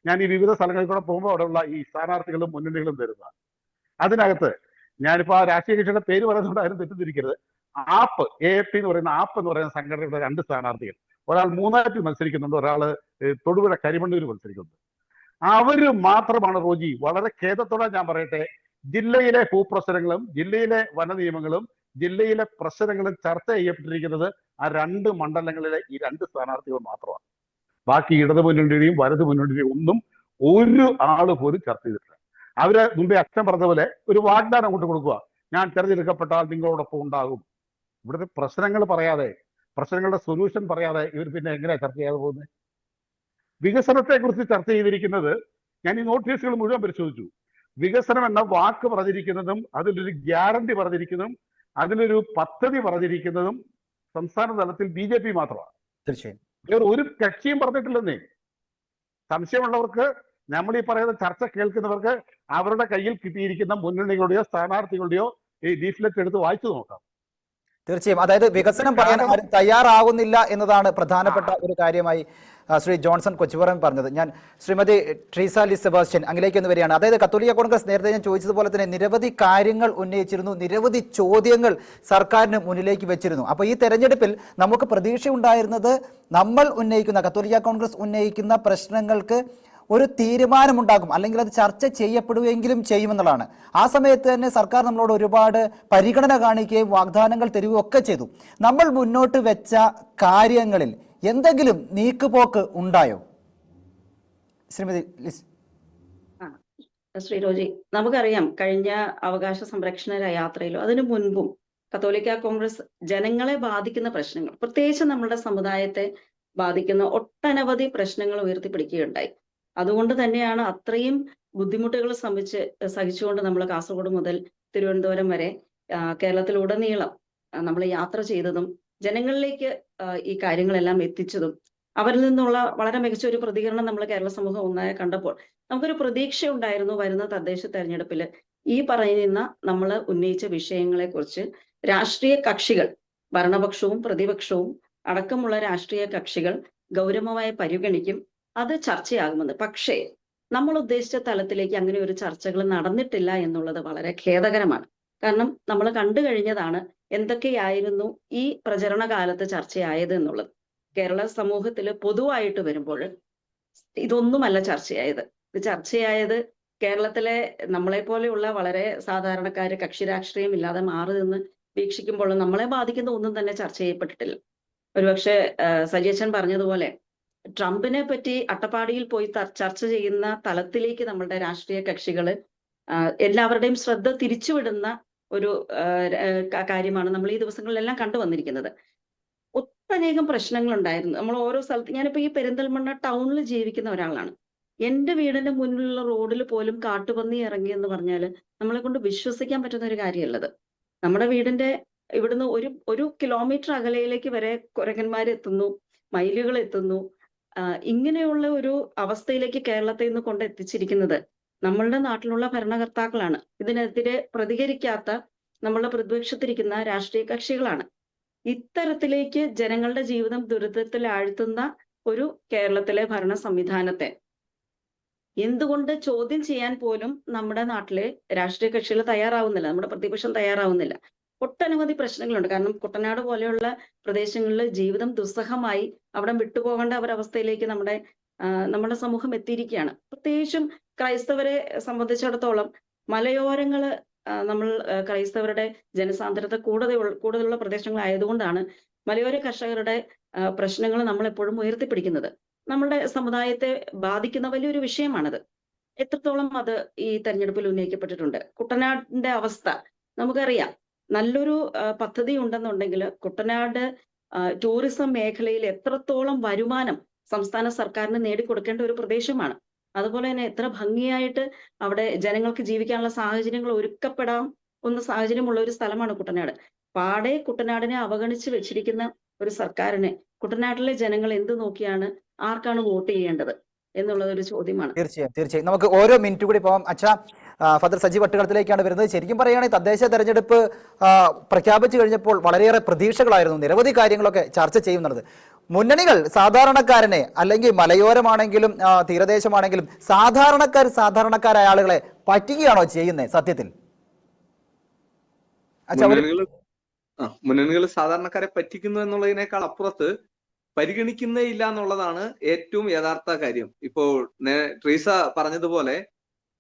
ഞാൻ ഈ വിവിധ സ്ഥലങ്ങളിൽ കൂടെ പോകുമ്പോൾ അവിടെയുള്ള ഈ സ്ഥാനാർത്ഥികളും മുന്നണികളും തരുന്നതാണ്. അതിനകത്ത് ഞാനിപ്പോ ആ രാഷ്ട്രീയ കക്ഷിയുടെ പേര് പറയുന്നതുകൊണ്ട് ആരും തെറ്റിദ്ധരിക്കരുത്. ആപ്പ് AFP എന്ന് പറയുന്ന ആപ്പ് എന്ന് പറയുന്ന സംഘടനയുടെ 2 സ്ഥാനാർത്ഥികൾ, ഒരാൾ മൂന്നാറ്റിൽ മത്സരിക്കുന്നുണ്ട്, ഒരാള് തൊടുപുഴ കരിമണ്ണൂർ മത്സരിക്കുന്നുണ്ട്. അവര് മാത്രമാണ് റോജി, വളരെ ഖേദത്തോടെ ഞാൻ പറയട്ടെ, ജില്ലയിലെ ഭൂപ്രശ്നങ്ങളും ജില്ലയിലെ വനനിയമങ്ങളും ജില്ലയിലെ പ്രശ്നങ്ങളും ചർച്ച ചെയ്യപ്പെട്ടിരിക്കുന്നത് ആ 2 മണ്ഡലങ്ങളിലെ ഈ 2 സ്ഥാനാർത്ഥികൾ മാത്രമാണ്. ബാക്കി ഇടതു മുന്നണിയുടെയും വലതു മുന്നണിയുടെയും ഒന്നും ഒരു ആള് പോലും ചർച്ച ചെയ്തിട്ടില്ല. അവര് മുമ്പേ അച്ഛൻ പറഞ്ഞ പോലെ ഒരു വാഗ്ദാനം കൊണ്ട് കൊടുക്കുക, ഞാൻ തെരഞ്ഞെടുക്കപ്പെട്ടാൽ നിങ്ങളോടൊപ്പം ഉണ്ടാകും. ഇവിടുത്തെ പ്രശ്നങ്ങൾ പറയാതെ, പ്രശ്നങ്ങളുടെ സൊല്യൂഷൻ പറയാതെ ഇവർ പിന്നെ എങ്ങനെയാ ചർച്ച ചെയ്യാതെ പോകുന്നത്? വികസനത്തെ കുറിച്ച് ചർച്ച ചെയ്തിരിക്കുന്നത്, ഞാൻ ഈ നോട്ടീസുകൾ മുഴുവൻ പരിശോധിച്ചു. വികസനം എന്ന വാക്ക് പറഞ്ഞിരിക്കുന്നതും അതിലൊരു ഗ്യാരണ്ടി പറഞ്ഞിരിക്കുന്നതും അതിലൊരു പദ്ധതി പറഞ്ഞിരിക്കുന്നതും സംസ്ഥാന തലത്തിൽ BJP മാത്രമാണ്. തീർച്ചയായും വേറെ ഒരു കക്ഷിയും പറഞ്ഞിട്ടില്ലെന്നേ. സംശയമുള്ളവർക്ക്, നമ്മൾ ഈ പറയുന്ന ചർച്ച കേൾക്കുന്നവർക്ക് അവരുടെ കയ്യിൽ കിട്ടിയിരിക്കുന്ന മുന്നണികളുടെയോ സ്ഥാനാർത്ഥികളുടെയോ ഈ ലീഫ്ലെറ്റ് എടുത്ത് വായിച്ചു നോക്കാം. തീർച്ചയായും, അതായത് വികസനം പറയാൻ ആരും തയ്യാറാകുന്നില്ല എന്നതാണ് പ്രധാനപ്പെട്ട ഒരു കാര്യമായി ശ്രീ ജോൺസൺ കൊച്ചുപുറം പറഞ്ഞത്. ഞാൻ ശ്രീമതി ട്രീസ ലി സെബാസ്റ്റ്യൻ അങ്ങിലേക്ക് ഒന്ന് വരികയാണ്. അതായത് കത്തോലിക്ക കോൺഗ്രസ് നേരത്തെ ഞാൻ ചോദിച്ചതുപോലെ തന്നെ നിരവധി കാര്യങ്ങൾ ഉന്നയിച്ചിരുന്നു, നിരവധി ചോദ്യങ്ങൾ സർക്കാരിന് മുന്നിലേക്ക് വെച്ചിരുന്നു. അപ്പോൾ ഈ തെരഞ്ഞെടുപ്പിൽ നമുക്ക് പ്രതീക്ഷയുണ്ടായിരുന്നത് നമ്മൾ ഉന്നയിക്കുന്ന, കത്തോലിക്ക കോൺഗ്രസ് ഉന്നയിക്കുന്ന പ്രശ്നങ്ങൾക്ക് ഒരു തീരുമാനമുണ്ടാകും, അല്ലെങ്കിൽ അത് ചർച്ച ചെയ്യപ്പെടുകയെങ്കിലും ചെയ്യുമെന്നുള്ളതാണ്. ആ സമയത്ത് തന്നെ സർക്കാർ നമ്മളോട് ഒരുപാട് പരിഗണന കാണിക്കുകയും വാഗ്ദാനങ്ങൾ തരികയും ഒക്കെ ചെയ്തു. നമ്മൾ മുന്നോട്ട് വെച്ച കാര്യങ്ങളിൽ എന്തെങ്കിലും നീക്കുപോക്ക് ഉണ്ടായോ ശ്രീമതി ലിസ്? ശ്രീ റോജി, നമുക്കറിയാം കഴിഞ്ഞ അവകാശ സംരക്ഷണ യാത്രയിലോ അതിനു മുൻപും കത്തോലിക്ക കോൺഗ്രസ് ജനങ്ങളെ ബാധിക്കുന്ന പ്രശ്നങ്ങൾ, പ്രത്യേകിച്ച് നമ്മുടെ സമുദായത്തെ ബാധിക്കുന്ന ഒട്ടനവധി പ്രശ്നങ്ങൾ ഉയർത്തിപ്പിടിക്കുകയുണ്ടായി. അതുകൊണ്ട് തന്നെയാണ് അത്രയും ബുദ്ധിമുട്ടുകൾ സഹിച്ചുകൊണ്ട് നമ്മൾ കാസർഗോഡ് മുതൽ തിരുവനന്തപുരം വരെ കേരളത്തിലുടനീളം നമ്മൾ യാത്ര ചെയ്തതും ജനങ്ങളിലേക്ക് ഈ കാര്യങ്ങളെല്ലാം എത്തിച്ചതും അവരിൽ നിന്നുള്ള വളരെ മികച്ച ഒരു പ്രതികരണം നമ്മൾ കേരള സമൂഹം ഒന്നായി കണ്ടപ്പോൾ നമുക്കൊരു പ്രതീക്ഷ ഉണ്ടായിരുന്നു. വരുന്ന തദ്ദേശ തെരഞ്ഞെടുപ്പിൽ ഈ പറയുന്ന നമ്മൾ ഉന്നയിച്ച വിഷയങ്ങളെ കുറിച്ച് രാഷ്ട്രീയ കക്ഷികൾ, ഭരണപക്ഷവും പ്രതിപക്ഷവും അടക്കമുള്ള രാഷ്ട്രീയ കക്ഷികൾ ഗൗരവമായി പരിഗണിക്കും, അത് ചർച്ചയാകുമെന്ന്. പക്ഷേ നമ്മൾ ഉദ്ദേശിച്ച തലത്തിലേക്ക് അങ്ങനെ ഒരു ചർച്ചകൾ നടന്നിട്ടില്ല എന്നുള്ളത് വളരെ ഖേദകരമാണ്. കാരണം നമ്മൾ കണ്ടു കഴിഞ്ഞതാണ് എന്തൊക്കെയായിരുന്നു ഈ പ്രചരണ കാലത്ത് ചർച്ചയായത് എന്നുള്ളത്. കേരള സമൂഹത്തിൽ പൊതുവായിട്ട് വരുമ്പോൾ ഇതൊന്നുമല്ല ചർച്ചയായത്. ഇത് ചർച്ചയായത് കേരളത്തിലെ നമ്മളെ പോലെയുള്ള വളരെ സാധാരണക്കാര്, കക്ഷി രാഷ്ട്രീയം ഇല്ലാതെ മാറി നിന്ന് വീക്ഷിക്കുമ്പോൾ നമ്മളെ ബാധിക്കുന്ന ഒന്നും തന്നെ ചർച്ച ചെയ്യപ്പെട്ടിട്ടില്ല. ഒരുപക്ഷെ സജീച്ചൻ പറഞ്ഞതുപോലെ ട്രംപിനെ പറ്റി അട്ടപ്പാടിയിൽ പോയി ചർച്ച ചെയ്യുന്ന തലത്തിലേക്ക് നമ്മളുടെ രാഷ്ട്രീയ കക്ഷികള് എല്ലാവരുടെയും ശ്രദ്ധ തിരിച്ചുവിടുന്ന ഒരു കാര്യമാണ് നമ്മൾ ഈ ദിവസങ്ങളിലെല്ലാം കണ്ടുവന്നിരിക്കുന്നത്. ഒട്ടനേകം പ്രശ്നങ്ങൾ ഉണ്ടായിരുന്നു. നമ്മൾ ഓരോ സ്ഥലത്ത്, ഞാനിപ്പോ ഈ പെരിന്തൽമണ്ണ ടൗണിൽ ജീവിക്കുന്ന ഒരാളാണ്. എന്റെ വീടിന്റെ മുന്നിലുള്ള റോഡിൽ പോലും കാട്ടുപന്നി ഇറങ്ങി എന്ന് പറഞ്ഞാല് നമ്മളെ കൊണ്ട് വിശ്വസിക്കാൻ പറ്റുന്ന ഒരു കാര്യമല്ലത്. നമ്മുടെ വീടിന്റെ ഇവിടുന്ന് ഒരു കിലോമീറ്റർ അകലയിലേക്ക് വരെ കുരങ്ങന്മാർ എത്തുന്നു, മയിലുകൾ എത്തുന്നു. ഇങ്ങനെയുള്ള ഒരു അവസ്ഥയിലേക്ക് കേരളത്തെ ഇന്ന് കൊണ്ടെത്തിച്ചിരിക്കുന്നത് നമ്മളുടെ നാട്ടിലുള്ള ഭരണകർത്താക്കളാണ്. ഇതിനെതിരെ പ്രതികരിക്കാത്ത നമ്മളുടെ പ്രതിപക്ഷത്തിരിക്കുന്ന രാഷ്ട്രീയ കക്ഷികളാണ്. ഇത്തരത്തിലേക്ക് ജനങ്ങളുടെ ജീവിതം ദുരിതത്തിൽ ആഴ്ത്തുന്ന ഒരു കേരളത്തിലെ ഭരണ സംവിധാനത്തെ എന്തുകൊണ്ട് ചോദ്യം ചെയ്യാൻ പോലും നമ്മുടെ നാട്ടിലെ രാഷ്ട്രീയ കക്ഷികൾ തയ്യാറാവുന്നില്ല, നമ്മുടെ പ്രതിപക്ഷം തയ്യാറാവുന്നില്ല. ഒട്ടനവധി പ്രശ്നങ്ങളുണ്ട്. കാരണം കുട്ടനാട് പോലെയുള്ള പ്രദേശങ്ങളിൽ ജീവിതം ദുസ്സഹമായി അവിടെ വിട്ടുപോകേണ്ട ഒരവസ്ഥയിലേക്ക് നമ്മുടെ സമൂഹം എത്തിയിരിക്കുകയാണ്. പ്രത്യേകിച്ചും ക്രൈസ്തവരെ സംബന്ധിച്ചിടത്തോളം മലയോരങ്ങള് നമ്മൾ ക്രൈസ്തവരുടെ ജനസാന്ദ്രത കൂടുതലുള്ള പ്രദേശങ്ങളായതുകൊണ്ടാണ് മലയോര കർഷകരുടെ പ്രശ്നങ്ങൾ നമ്മൾ എപ്പോഴും ഉയർത്തിപ്പിടിക്കുന്നത്. നമ്മുടെ സമുദായത്തെ ബാധിക്കുന്ന വലിയൊരു വിഷയമാണത്. എത്രത്തോളം അത് ഈ തെരഞ്ഞെടുപ്പിൽ ഉന്നയിക്കപ്പെട്ടിട്ടുണ്ട്. കുട്ടനാടിന്റെ അവസ്ഥ നമുക്കറിയാം. നല്ലൊരു പദ്ധതി ഉണ്ടെന്നുണ്ടെങ്കിൽ കുട്ടനാട് ടൂറിസം മേഖലയിൽ എത്രത്തോളം വരുമാനം സംസ്ഥാന സർക്കാരിന് നേടിക്കൊടുക്കേണ്ട ഒരു പ്രദേശമാണ്. അതുപോലെ തന്നെ എത്ര ഭംഗിയായിട്ട് അവിടെ ജനങ്ങൾക്ക് ജീവിക്കാനുള്ള സാഹചര്യങ്ങൾ ഒരുക്കപ്പെടാവുന്ന സാഹചര്യമുള്ള ഒരു സ്ഥലമാണ് കുട്ടനാട്. പാടെ കുട്ടനാടിനെ അവഗണിച്ച് വെച്ചിരിക്കുന്ന ഒരു സർക്കാരിനെ കുട്ടനാട്ടിലെ ജനങ്ങൾ എന്ത് നോക്കിയാണ് ആർക്കാണ് വോട്ട് ചെയ്യേണ്ടത് എന്നുള്ളത് ഒരു ചോദ്യമാണ്. തീർച്ചയായും നമുക്ക് ഓരോ മിനിറ്റ് കൂടി പോകാം. അച്ഛാ, ഫാദർ സജി വട്ടുകളത്തിലേക്കാണ് വരുന്നത്. ശരിക്കും പറയുകയാണെങ്കിൽ തദ്ദേശ തെരഞ്ഞെടുപ്പ് പ്രഖ്യാപിച്ചു കഴിഞ്ഞപ്പോൾ വളരെയേറെ പ്രതീക്ഷകളായിരുന്നു, നിരവധി കാര്യങ്ങളൊക്കെ ചർച്ച ചെയ്യുന്നത്. മുന്നണികൾ സാധാരണക്കാരനെ, അല്ലെങ്കിൽ മലയോരമാണെങ്കിലും തീരദേശമാണെങ്കിലും സാധാരണക്കാരായ ആളുകളെ പറ്റിക്കുകയാണോ ചെയ്യുന്നത് സത്യത്തിൽ? മുന്നണികൾ സാധാരണക്കാരെ പറ്റിക്കുന്നു എന്നുള്ളതിനേക്കാൾ അപ്പുറത്ത് പരിഗണിക്കുന്നേ ഇല്ല എന്നുള്ളതാണ് ഏറ്റവും യഥാർത്ഥ കാര്യം. ഇപ്പോൾ ട്രീസ പറഞ്ഞതുപോലെ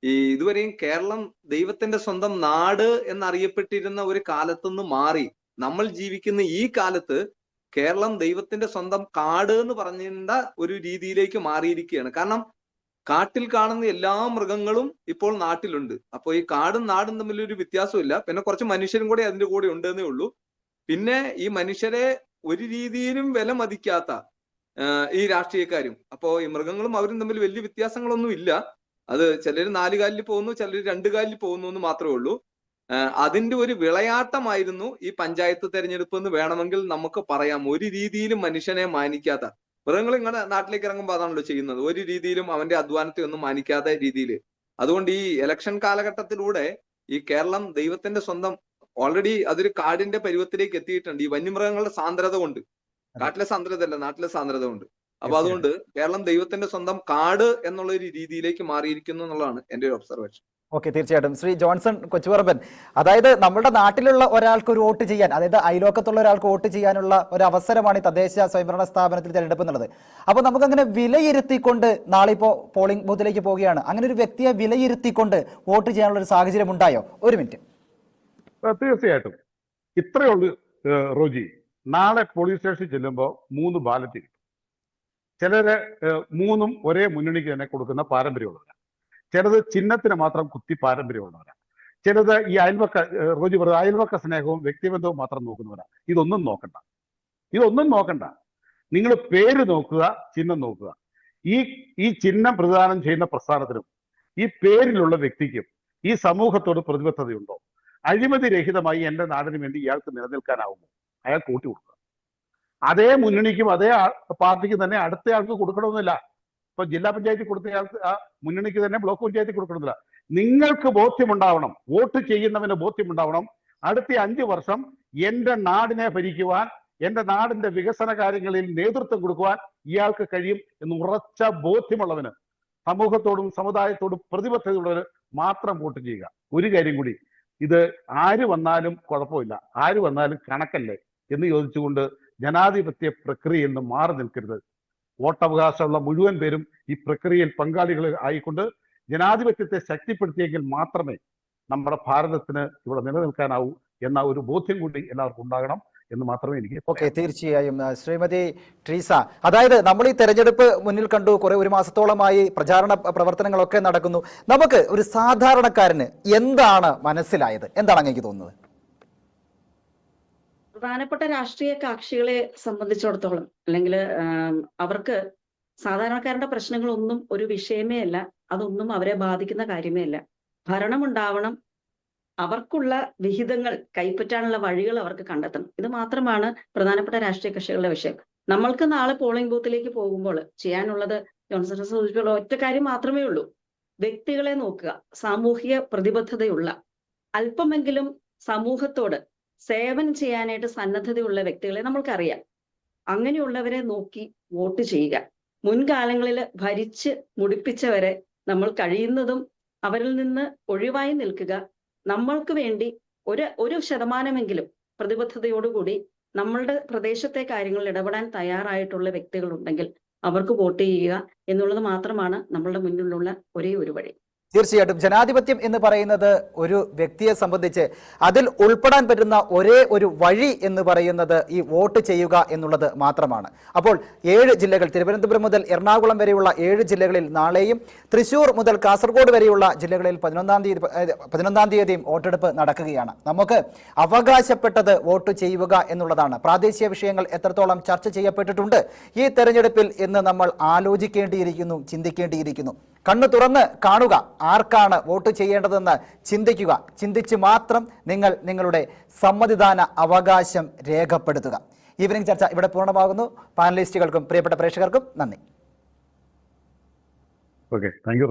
ഇതുവരെയും കേരളം ദൈവത്തിന്റെ സ്വന്തം നാട് എന്നറിയപ്പെട്ടിരുന്ന ഒരു കാലത്തുനിന്ന് മാറി നമ്മൾ ജീവിക്കുന്ന ഈ കാലത്ത് കേരളം ദൈവത്തിന്റെ സ്വന്തം കാട് എന്ന് പറഞ്ഞിരുന്ന ഒരു രീതിയിലേക്ക് മാറിയിരിക്കുകയാണ്. കാരണം കാട്ടിൽ കാണുന്ന എല്ലാ മൃഗങ്ങളും ഇപ്പോൾ നാട്ടിലുണ്ട്. അപ്പോൾ ഈ കാടും നാടും തമ്മിലൊരു വ്യത്യാസമില്ല. പിന്നെ കുറച്ച് മനുഷ്യരും കൂടെ അതിന്റെ കൂടെ ഉണ്ടെന്നേ ഉള്ളൂ. പിന്നെ ഈ മനുഷ്യരെ ഒരു രീതിയിലും വില മതിക്കാത്ത ഈ രാഷ്ട്രീയക്കാരും, അപ്പോ ഈ മൃഗങ്ങളും അവരും തമ്മിൽ വലിയ വ്യത്യാസങ്ങളൊന്നും ഇല്ല. അത് ചിലർ 4 കാലിൽ പോകുന്നു, ചിലർ 2 കാലിൽ പോകുന്നു എന്ന് മാത്രമേ ഉള്ളൂ. അതിന്റെ ഒരു വിളയാട്ടമായിരുന്നു ഈ പഞ്ചായത്ത് തെരഞ്ഞെടുപ്പ് എന്ന് വേണമെങ്കിൽ നമുക്ക് പറയാം. ഒരു രീതിയിലും മനുഷ്യനെ മാനിക്കാത്ത മൃഗങ്ങൾ ഇങ്ങനെ നാട്ടിലേക്ക് ഇറങ്ങുമ്പോൾ അതാണല്ലോ ചെയ്യുന്നത്. ഒരു രീതിയിലും അവന്റെ അധ്വാനത്തെ ഒന്നും മാനിക്കാത്ത രീതിയിൽ. അതുകൊണ്ട് ഈ ഇലക്ഷൻ കാലഘട്ടത്തിലൂടെ ഈ കേരളം ദൈവത്തിന്റെ സ്വന്തം ഓൾറെഡി അതൊരു കാടിന്റെ പരുവത്തിലേക്ക് എത്തിയിട്ടുണ്ട്. ഈ വന്യമൃഗങ്ങളുടെ സാന്ദ്രത കൊണ്ട്, കാട്ടിലെ സാന്ദ്രത അല്ല, നാട്ടിലെ സാന്ദ്രത കൊണ്ട്. അപ്പൊ അതുകൊണ്ട് കേരളം ദൈവത്തിന്റെ സ്വന്തം കാട് എന്നുള്ള ഒരു രീതിയിലേക്ക് മാറിയിരിക്കുന്നു എന്നുള്ളതാണ് എന്റെ ഒരു ഒബ്സർവേഷൻ. ഓക്കെ, തീർച്ചയായിട്ടും. ശ്രീ ജോൺസൺ കൊച്ചുപറമ്പൻ, അതായത് നമ്മുടെ നാട്ടിലുള്ള ഒരാൾക്ക് ഒരു വോട്ട് ചെയ്യാൻ, അതായത് അയലോക്കത്തുള്ള ഒരാൾക്ക് വോട്ട് ചെയ്യാനുള്ള ഒരു അവസരമാണ് ഈ തദ്ദേശ സ്വയംഭരണ സ്ഥാപനത്തിൽ തിരഞ്ഞെടുപ്പ് എന്നുള്ളത്. അപ്പോൾ നമുക്കങ്ങനെ വിലയിരുത്തിക്കൊണ്ട് നാളെ ഇപ്പോൾ പോളിംഗ് ബൂത്തിലേക്ക് പോവുകയാണ്, അങ്ങനെ ഒരു വ്യക്തിയെ വിലയിരുത്തിക്കൊണ്ട് വോട്ട് ചെയ്യാനുള്ള ഒരു സാഹചര്യം ഉണ്ടായോ? ഒരു മിനിറ്റ്. തീർച്ചയായിട്ടും ഇത്രയേ ഉള്ളൂ റോജി. നാളെ പോലീസ് സ്റ്റേഷനിൽ ചെല്ലുമ്പോൾ 3 ബാലറ്റ് കിട്ടും. ചിലര് 3ഉം ഒരേ മുന്നണിക്ക് തന്നെ കൊടുക്കുന്ന പാരമ്പര്യമുള്ളവരാണ്. ചിലത് ചിഹ്നത്തിന് മാത്രം കുത്തി പാരമ്പര്യമുള്ളവരാണ്. ചിലത് ഈ റോജി പറഞ്ഞ അയൽവക്ക സ്നേഹവും വ്യക്തിബന്ധവും മാത്രം നോക്കുന്നവരാണ്. ഇതൊന്നും നോക്കണ്ട. നിങ്ങൾ പേര് നോക്കുക, ചിഹ്നം നോക്കുക. ഈ ചിഹ്നം പ്രദാനം ചെയ്യുന്ന പ്രസ്ഥാനത്തിനും ഈ പേരിലുള്ള വ്യക്തിക്കും ഈ സമൂഹത്തോട് പ്രതിബദ്ധതയുണ്ടോ? അഴിമതി രഹിതമായി എൻ്റെ നാടിന് വേണ്ടി ഇയാൾക്ക് നിലനിൽക്കാനാവുമോ? അയാൾ കൂട്ടി കൊടുക്കുക. അതേ മുന്നണിക്കും അതേ പാർട്ടിക്കും തന്നെ അടുത്ത ആൾക്ക് കൊടുക്കണമെന്നില്ല. ഇപ്പൊ ജില്ലാ പഞ്ചായത്തിൽ കൊടുത്തയാൾക്ക് ആ മുന്നണിക്ക് തന്നെ ബ്ലോക്ക് പഞ്ചായത്തിൽ കൊടുക്കണമെന്നില്ല. നിങ്ങൾക്ക് ബോധ്യമുണ്ടാവണം, വോട്ട് ചെയ്യുന്നവന് ബോധ്യമുണ്ടാവണം, അടുത്ത 5 വർഷം എൻ്റെ നാടിനെ ഭരിക്കുവാൻ, എൻ്റെ നാടിന്റെ വികസന കാര്യങ്ങളിൽ നേതൃത്വം കൊടുക്കുവാൻ ഇയാൾക്ക് കഴിയും എന്ന് ഉറച്ച ബോധ്യമുള്ളവന്, സമൂഹത്തോടും സമുദായത്തോടും പ്രതിബദ്ധതയുള്ളവന് മാത്രം വോട്ട് ചെയ്യുക. ഒരു കാര്യം കൂടി, ഇത് ആര് വന്നാലും കുഴപ്പമില്ല, ആര് വന്നാലും കണക്കല്ലേ എന്ന് ചോദിച്ചുകൊണ്ട് ജനാധിപത്യ പ്രക്രിയയിൽ നിന്ന് മാറി നിൽക്കരുത്. വോട്ടവകാശമുള്ള മുഴുവൻ പേരും ഈ പ്രക്രിയയിൽ പങ്കാളികൾ ആയിക്കൊണ്ട് ജനാധിപത്യത്തെ ശക്തിപ്പെടുത്തിയെങ്കിൽ മാത്രമേ നമ്മുടെ ഭാരതത്തിന് ഇവിടെ നിലനിൽക്കാനാവൂ എന്ന ഒരു ബോധ്യം കൂടി എല്ലാവർക്കും ഉണ്ടാകണം എന്ന് മാത്രമേ എനിക്ക്. ഓക്കെ, തീർച്ചയായും. ശ്രീമതി ട്രീസ, അതായത് നമ്മൾ ഈ തെരഞ്ഞെടുപ്പ് മുന്നിൽ കണ്ടു, ഒരു മാസത്തോളമായി പ്രചാരണ പ്രവർത്തനങ്ങളൊക്കെ നടക്കുന്നു. നമുക്ക് ഒരു സാധാരണക്കാരന് എന്താണ് മനസ്സിലായത്? എന്താണ് അങ്ങേക്ക് തോന്നുന്നത്? പ്രധാനപ്പെട്ട രാഷ്ട്രീയ കക്ഷികളെ സംബന്ധിച്ചിടത്തോളം, അല്ലെങ്കിൽ അവർക്ക് സാധാരണക്കാരുടെ പ്രശ്നങ്ങളൊന്നും ഒരു വിഷയമേ അല്ല, അതൊന്നും അവരെ ബാധിക്കുന്ന കാര്യമേ അല്ല. ഭരണമുണ്ടാവണം, അവർക്കുള്ള വിഹിതങ്ങൾ കൈപ്പറ്റാനുള്ള വഴികൾ അവർക്ക് കണ്ടെത്തണം. ഇത് മാത്രമാണ് പ്രധാനപ്പെട്ട രാഷ്ട്രീയ കക്ഷികളുടെ വിഷയം. നമ്മൾക്ക് നാളെ പോളിംഗ് ബൂത്തിലേക്ക് പോകുമ്പോൾ ചെയ്യാനുള്ളത് ജോൺസൺ സൂചിപ്പിച്ചുള്ള ഒറ്റ കാര്യം മാത്രമേ ഉള്ളൂ. വ്യക്തികളെ നോക്കുക, സാമൂഹിക പ്രതിബദ്ധതയുള്ള, അല്പമെങ്കിലും സമൂഹത്തോട് സേവനം ചെയ്യാനായിട്ട് സന്നദ്ധതയുള്ള വ്യക്തികളെ നമ്മൾക്കറിയാം. അങ്ങനെയുള്ളവരെ നോക്കി വോട്ട് ചെയ്യുക. മുൻകാലങ്ങളിൽ ഭരിച്ച് മുടിപ്പിച്ചവരെ നമ്മൾ കഴിയുന്നതും അവരിൽ നിന്ന് ഒഴിവായി നിൽക്കുക. നമ്മൾക്ക് വേണ്ടി ഒരു ശതമാനമെങ്കിലും പ്രതിബദ്ധതയോടുകൂടി നമ്മളുടെ പ്രദേശത്തെ കാര്യങ്ങളിൽ ഇടപെടാൻ തയ്യാറായിട്ടുള്ള വ്യക്തികളുണ്ടെങ്കിൽ അവർക്ക് വോട്ട് ചെയ്യുക എന്നുള്ളത് മാത്രമാണ് നമ്മളുടെ മുന്നിലുള്ള ഒരേ ഒരു വഴി. തീർച്ചയായിട്ടും ജനാധിപത്യം എന്ന് പറയുന്നത് ഒരു വ്യക്തിയെ സംബന്ധിച്ച് അതിൽ ഉൾപ്പെടാൻ പറ്റുന്ന ഒരേ ഒരു വഴി എന്ന് പറയുന്നത് ഈ വോട്ട് ചെയ്യുക എന്നുള്ളത് മാത്രമാണ്. അപ്പോൾ 7 ജില്ലകൾ, തിരുവനന്തപുരം മുതൽ എറണാകുളം വരെയുള്ള 7 ജില്ലകളിൽ നാളെയും, തൃശൂർ മുതൽ കാസർഗോഡ് വരെയുള്ള ജില്ലകളിൽ 11-ാം തീയതിയും വോട്ടെടുപ്പ് നടക്കുകയാണ്. നമുക്ക് അവകാശപ്പെട്ടത് വോട്ട് ചെയ്യുക എന്നുള്ളതാണ്. പ്രാദേശിക വിഷയങ്ങൾ എത്രത്തോളം ചർച്ച ചെയ്യപ്പെട്ടിട്ടുണ്ട് ഈ തെരഞ്ഞെടുപ്പിൽ എന്ന് നമ്മൾ ആലോചിക്കേണ്ടിയിരിക്കുന്നു, ചിന്തിക്കേണ്ടിയിരിക്കുന്നു. കണ്ണു തുറന്ന് കാണുക, ആർക്കാണ് വോട്ട് ചെയ്യേണ്ടതെന്ന് ചിന്തിക്കുക. ചിന്തിച്ച് മാത്രം നിങ്ങൾ നിങ്ങളുടെ സമ്മതിദാന അവകാശം രേഖപ്പെടുത്തുക. ഈവനിംഗ് ചർച്ച ഇവിടെ പൂർണ്ണമാകുന്നു. പാനലിസ്റ്റുകൾക്കും പ്രിയപ്പെട്ട പ്രേക്ഷകർക്കും നന്ദി. Okay, thank you.